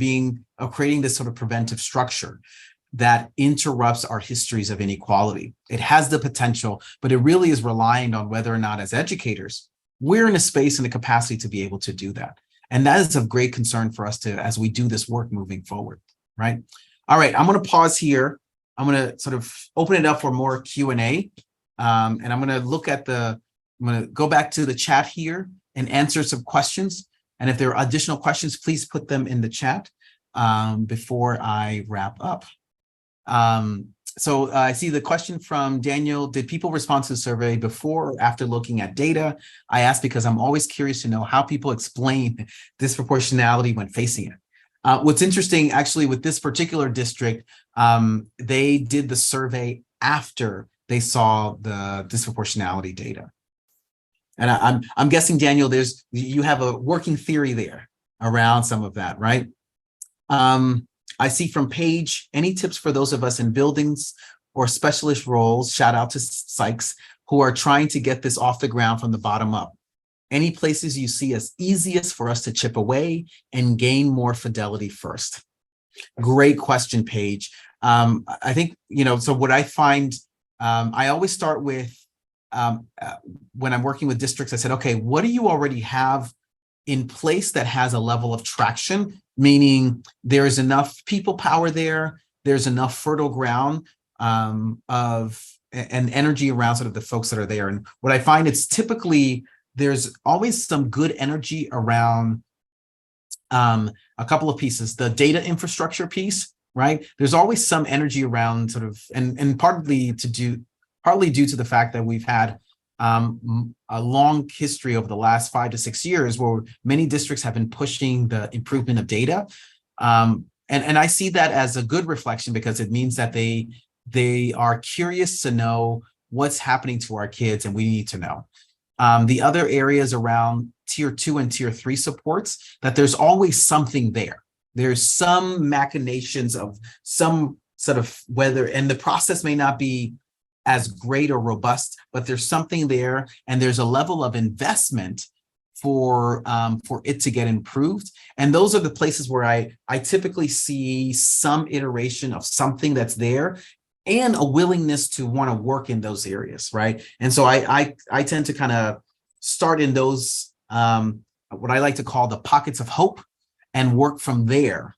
of creating this sort of preventive structure that interrupts our histories of inequality. It has the potential, but it really is relying on whether or not, as educators, we're in a space and a capacity to be able to do that. And that is of great concern for us as we do this work moving forward, right? All right, I'm going to pause here. I'm going to sort of open it up for more Q&A. And I'm going to go back to the chat here and answer some questions. And if there are additional questions, please put them in the chat before I wrap up. So I see the question from Daniel: did people respond to the survey before or after looking at data? I ask because I'm always curious to know how people explain disproportionality when facing it. What's interesting, actually, with this particular district, they did the survey after they saw the disproportionality data. And I'm guessing, Daniel, you have a working theory there around some of that, right? I see from Paige, any tips for those of us in buildings or specialist roles, shout out to psychs, who are trying to get this off the ground from the bottom up? Any places you see as easiest for us to chip away and gain more fidelity first? Great question, Paige. I think, so what I find, I always start with, when I'm working with districts, I said, okay, what do you already have in place that has a level of traction? Meaning there is enough people power there, there's enough fertile ground and energy around sort of the folks that are there. And what I find, it's typically, there's always some good energy around A couple of pieces, the data infrastructure piece, right? There's always some energy around sort of, and partly due to the fact that we've had a long history over the last 5 to 6 years where many districts have been pushing the improvement of data. And I see that as a good reflection because it means that they are curious to know what's happening to our kids, and we need to know. The other areas around tier 2 and tier 3 supports, that there's always something there. There's some machinations of some sort of whether, and the process may not be as great or robust, but there's something there, and there's a level of investment for it to get improved. And those are the places where I typically see some iteration of something that's there and a willingness to want to work in those areas, right? And so I tend to kind of start in those, what I like to call the pockets of hope, and work from there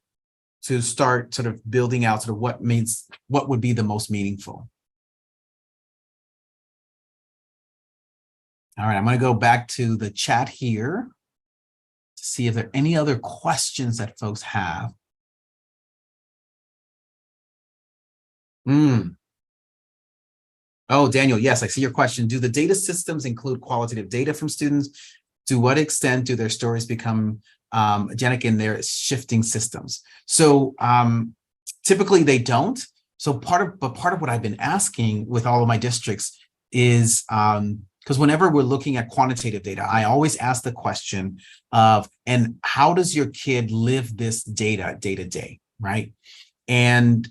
to start sort of building out sort of what would be the most meaningful. All right, I'm going to go back to the chat here to see if there are any other questions that folks have. Oh, Daniel, yes, I see your question. Do the data systems include qualitative data from students? To what extent do their stories become agentic in their shifting systems? So typically they don't. So part of what I've been asking with all of my districts is, because whenever we're looking at quantitative data, I always ask the question of, and how does your kid live this data day to day, right? And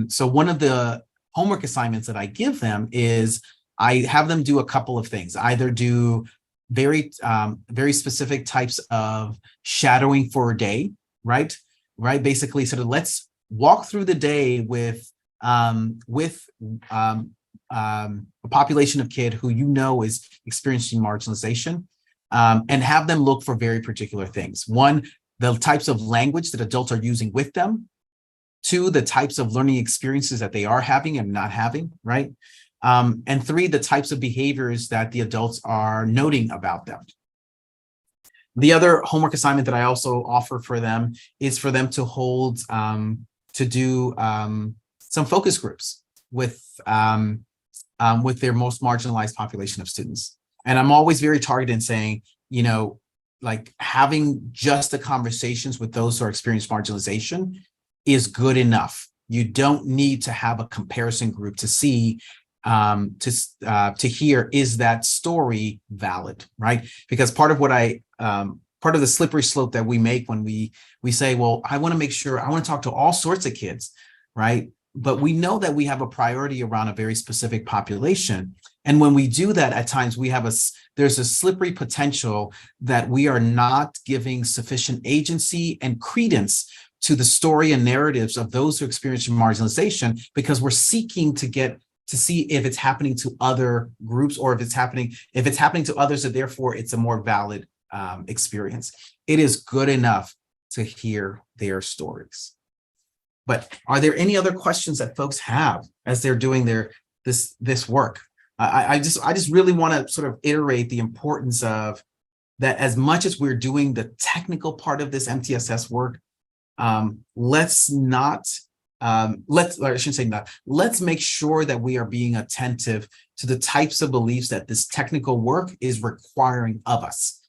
so one of the homework assignments that I give them is I have them do a couple of things. Either do very specific types of shadowing for a day, right? Basically, sort of let's walk through the day with a population of kid who you know is experiencing marginalization, and have them look for very particular things. One, the types of language that adults are using with them. Two, the types of learning experiences that they are having and not having, right? And three, the types of behaviors that the adults are noting about them. The other homework assignment that I also offer for them is for them to hold, to do some focus groups with their most marginalized population of students. And I'm always very targeted in saying, you know, like having just the conversations with those who are experiencing marginalization is good enough. You don't need to have a comparison group to see, to hear, is that story valid, right? Because part of what part of the slippery slope that we make when we say, well, I want to make sure, I want to talk to all sorts of kids, right? But we know that we have a priority around a very specific population. And when we do that, at times there's a slippery potential that we are not giving sufficient agency and credence to the story and narratives of those who experience marginalization, because we're seeking to see if it's happening to other groups, or if it's happening to others, and therefore it's a more valid experience. It is good enough to hear their stories. But are there any other questions that folks have as they're doing this work? I just really want to sort of iterate the importance of that. As much as we're doing the technical part of this MTSS work, let's make sure that we are being attentive to the types of beliefs that this technical work is requiring of us.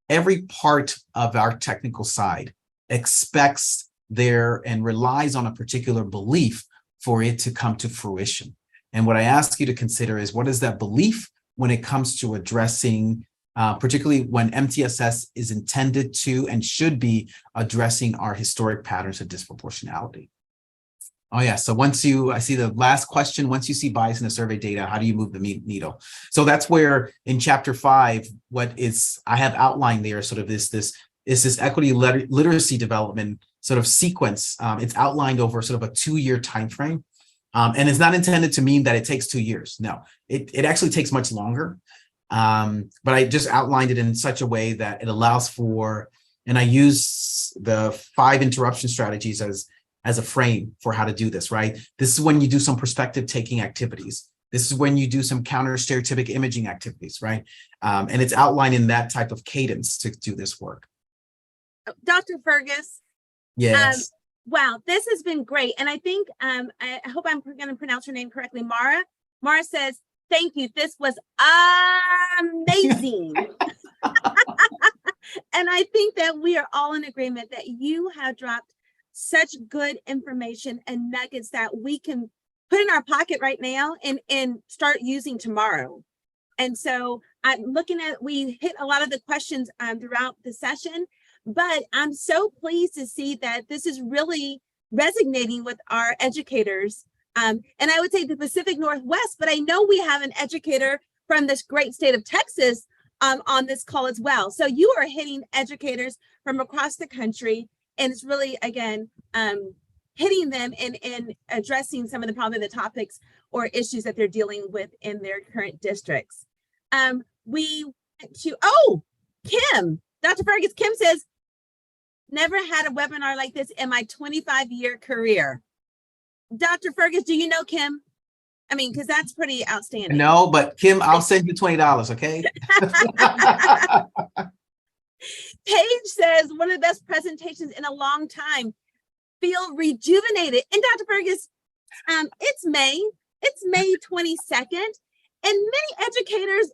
Every part of our technical side expects and relies on a particular belief for it to come to fruition. And what I ask you to consider is, what is that belief when it comes to addressing, particularly when MTSS is intended to and should be addressing our historic patterns of disproportionality. Oh yeah, so I see the last question, once you see bias in the survey data, how do you move the needle? So that's where in chapter 5, I have outlined there sort of this equity literacy development sort of sequence. It's outlined over sort of a 2-year time frame. And it's not intended to mean that it takes 2 years. No, it actually takes much longer. But I just outlined it in such a way that it allows for, and I use the 5 interruption strategies as a frame for how to do this, right? This is when you do some perspective taking activities. This is when you do some counter stereotypic imaging activities, right? And it's outlined in that type of cadence to do this work. Dr. Fergus. Yes. Wow, this has been great. And I think, I hope I'm going to pronounce her name correctly. Mara says, thank you. This was amazing. And I think that we are all in agreement that you have dropped such good information and nuggets that we can put in our pocket right now and start using tomorrow. And so I'm looking at, we hit a lot of the questions throughout the session, but I'm so pleased to see that this is really resonating with our educators. And I would say the Pacific Northwest, but I know we have an educator from this great state of Texas on this call as well. So you are hitting educators from across the country, and it's really, again, hitting them and addressing some of probably the topics or issues that they're dealing with in their current districts. We went to, Kim, Dr. Fergus, Kim says, never had a webinar like this in my 25-year career. Dr. Fergus, do you know Kim? I mean, because that's pretty outstanding. No, but Kim, I'll send you $20, okay? Paige says, one of the best presentations in a long time. Feel rejuvenated. And Dr. Fergus, it's May 22nd, and many educators,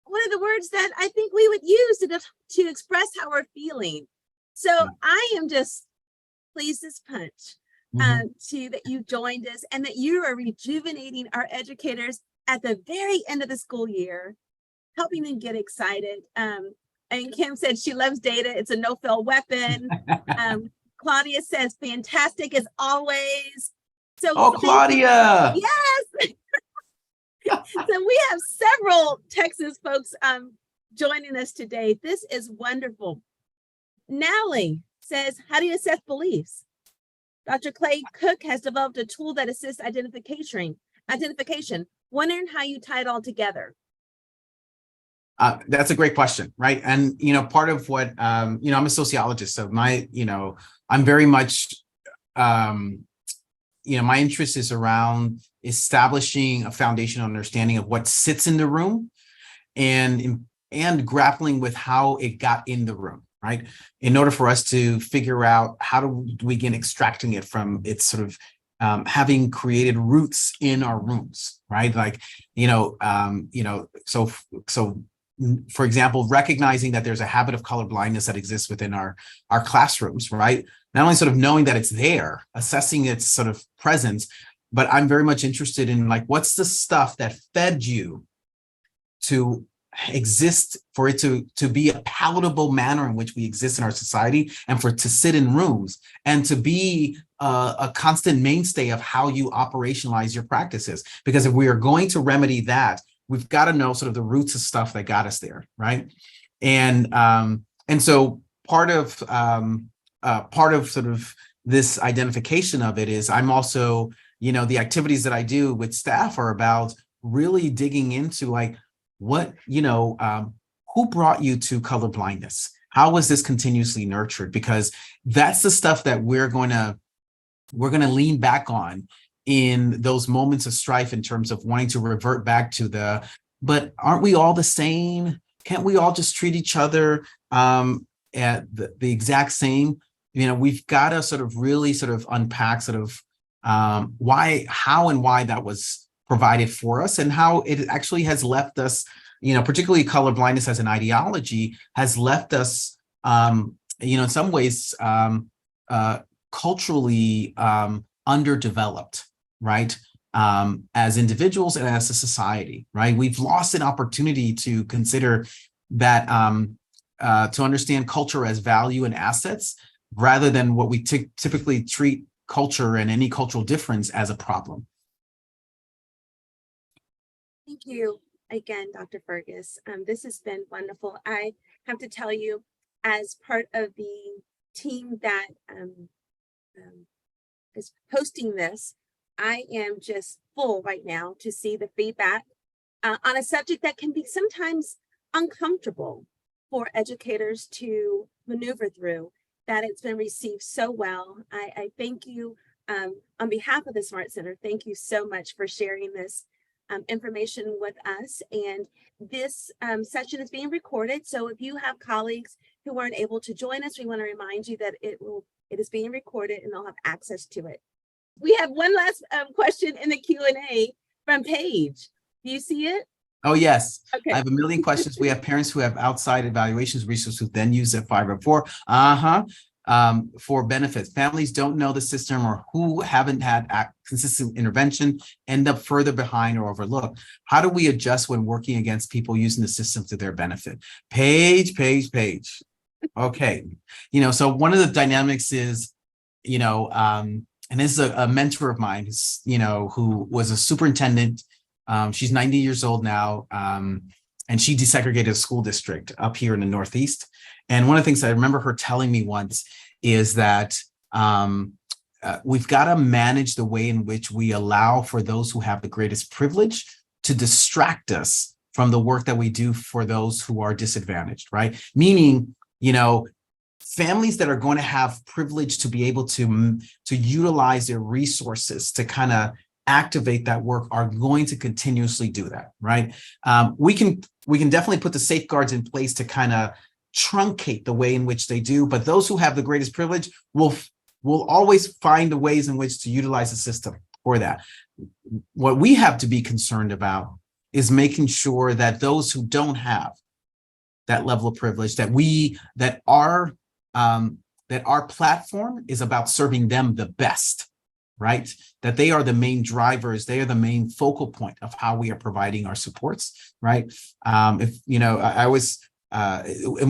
one of the words that I think we would use to express how we're feeling. So I am just pleased as punch that you joined us and that you are rejuvenating our educators at the very end of the school year, helping them get excited. And Kim said she loves data. It's a no-fail weapon. Claudia says, fantastic as always. So, Claudia. Yes. So we have several Texas folks joining us today. This is wonderful. Nally says, how do you assess beliefs? Dr. Clay Cook has developed a tool that assists identification. Wondering how you tie it all together. That's a great question, right? And, part of what, I'm a sociologist, so I'm very much, my interest is around establishing a foundational understanding of what sits in the room and grappling with how it got in the room, right? In order for us to figure out how do we begin extracting it from its sort of having created roots in our rooms, right? So for example, recognizing that there's a habit of color blindness that exists within our classrooms, right? Not only sort of knowing that it's there, assessing its sort of presence, but I'm very much interested in what's the stuff that fed you to exist, for it to be a palatable manner in which we exist in our society, and for it to sit in rooms and to be a constant mainstay of how you operationalize your practices. Because if we are going to remedy that, we've got to know sort of the roots of stuff that got us there, right? And so part of sort of this identification of it is I'm also, the activities that I do with staff are about really digging into what, who brought you to color blindness? How was this continuously nurtured? Because that's the stuff that we're going to lean back on in those moments of strife, in terms of wanting to revert back to but aren't we all the same? Can't we all just treat each other at the exact same? We've got to sort of really sort of unpack sort of how and why that was provided for us, and how it actually has left us, particularly color blindness as an ideology has left us, in some ways, culturally underdeveloped, right? As individuals and as a society, right? We've lost an opportunity to consider that, to understand culture as value and assets, rather than what we typically treat culture and any cultural difference as a problem. Thank you again, Dr. Fergus. This has been wonderful. I have to tell you, as part of the team that is posting this, I am just full right now to see the feedback on a subject that can be sometimes uncomfortable for educators to maneuver through, that it's been received so well. I thank you on behalf of the Smart Center. Thank you so much for sharing this information with us. And this session is being recorded. So if you have colleagues who weren't able to join us, we want to remind you that it is being recorded and they'll have access to it. We have one last question in the Q&A from Paige. Do you see it? Oh, yes. Okay. I have a million questions. We have parents who have outside evaluations resources who then use their 504 for benefits. Families don't know the system or who haven't had consistent intervention end up further behind or overlooked. How do we adjust when working against people using the system to their benefit? Paige. Okay. So one of the dynamics is, and this is a mentor of mine, who was a superintendent. She's 90 years old now, and she desegregated a school district up here in the Northeast. And one of the things I remember her telling me once is that we've got to manage the way in which we allow for those who have the greatest privilege to distract us from the work that we do for those who are disadvantaged, right? Meaning, families that are going to have privilege to be able to utilize their resources to kind of activate that work are going to continuously do that, right? We can definitely put the safeguards in place to kind of truncate the way in which they do, but those who have the greatest privilege will always find the ways in which to utilize the system for that. What we have to be concerned about is making sure that those who don't have that level of privilege, that our platform is about serving them the best, right? That they are the main drivers, they are the main focal point of how we are providing our supports, right? And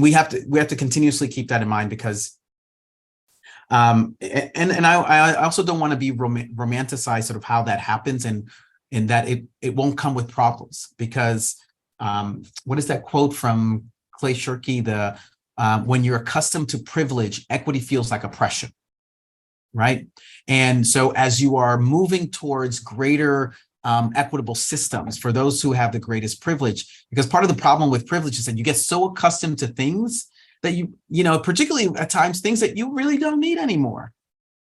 we have to continuously keep that in mind, because I also don't want to be romanticize sort of how that happens, and that it won't come with problems, because what is that quote from Clay Shirky? When you're accustomed to privilege, equity feels like oppression, right? And so as you are moving towards greater equitable systems for those who have the greatest privilege, because part of the problem with privilege is that you get so accustomed to things that particularly at times, things that you really don't need anymore,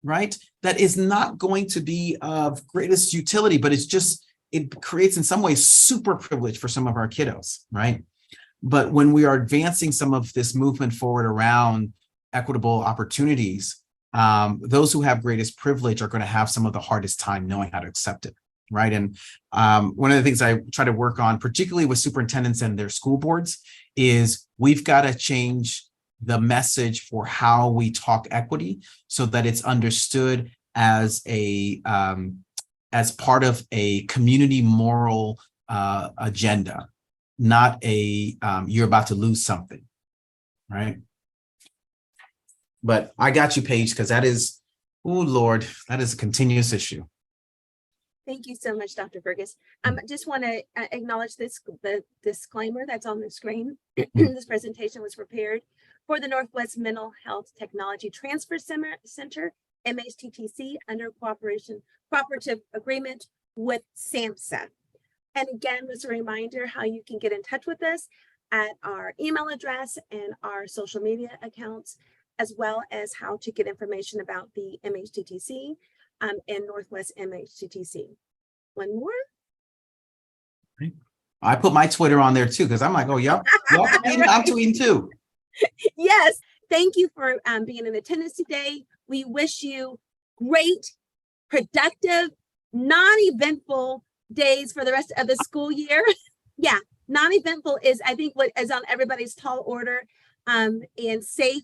right? That is not going to be of greatest utility, but it creates in some ways super privilege for some of our kiddos, right? But when we are advancing some of this movement forward around equitable opportunities, those who have greatest privilege are going to have some of the hardest time knowing how to accept it, right? And one of the things I try to work on, particularly with superintendents and their school boards, is we've got to change the message for how we talk equity so that it's understood as part of a community moral agenda, not you're about to lose something, right? But I got you, Paige, because that is, oh Lord, that is a continuous issue. Thank you so much, Dr. Fergus. I just want to acknowledge the disclaimer that's on the screen. This presentation was prepared for the Northwest Mental Health Technology Transfer Center, MHTTC, under cooperative agreement with SAMHSA. And again, just a reminder how you can get in touch with us at our email address and our social media accounts, as well as how to get information about the MHTTC and Northwest MHTTC. One more. I put my Twitter on there too, because I'm like, oh, y'all tweeting, I'm tweeting too. Yes. Thank you for being in attendance today. We wish you great, productive, non-eventful days for the rest of the school year. Yeah, non-eventful is, I think, what is on everybody's tall order, and safe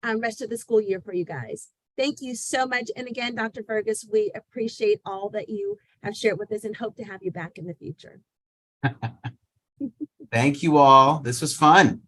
rest of the school year for you guys. Thank you so much. And again, Dr. Fergus, we appreciate all that you have shared with us and hope to have you back in the future. Thank you all. This was fun.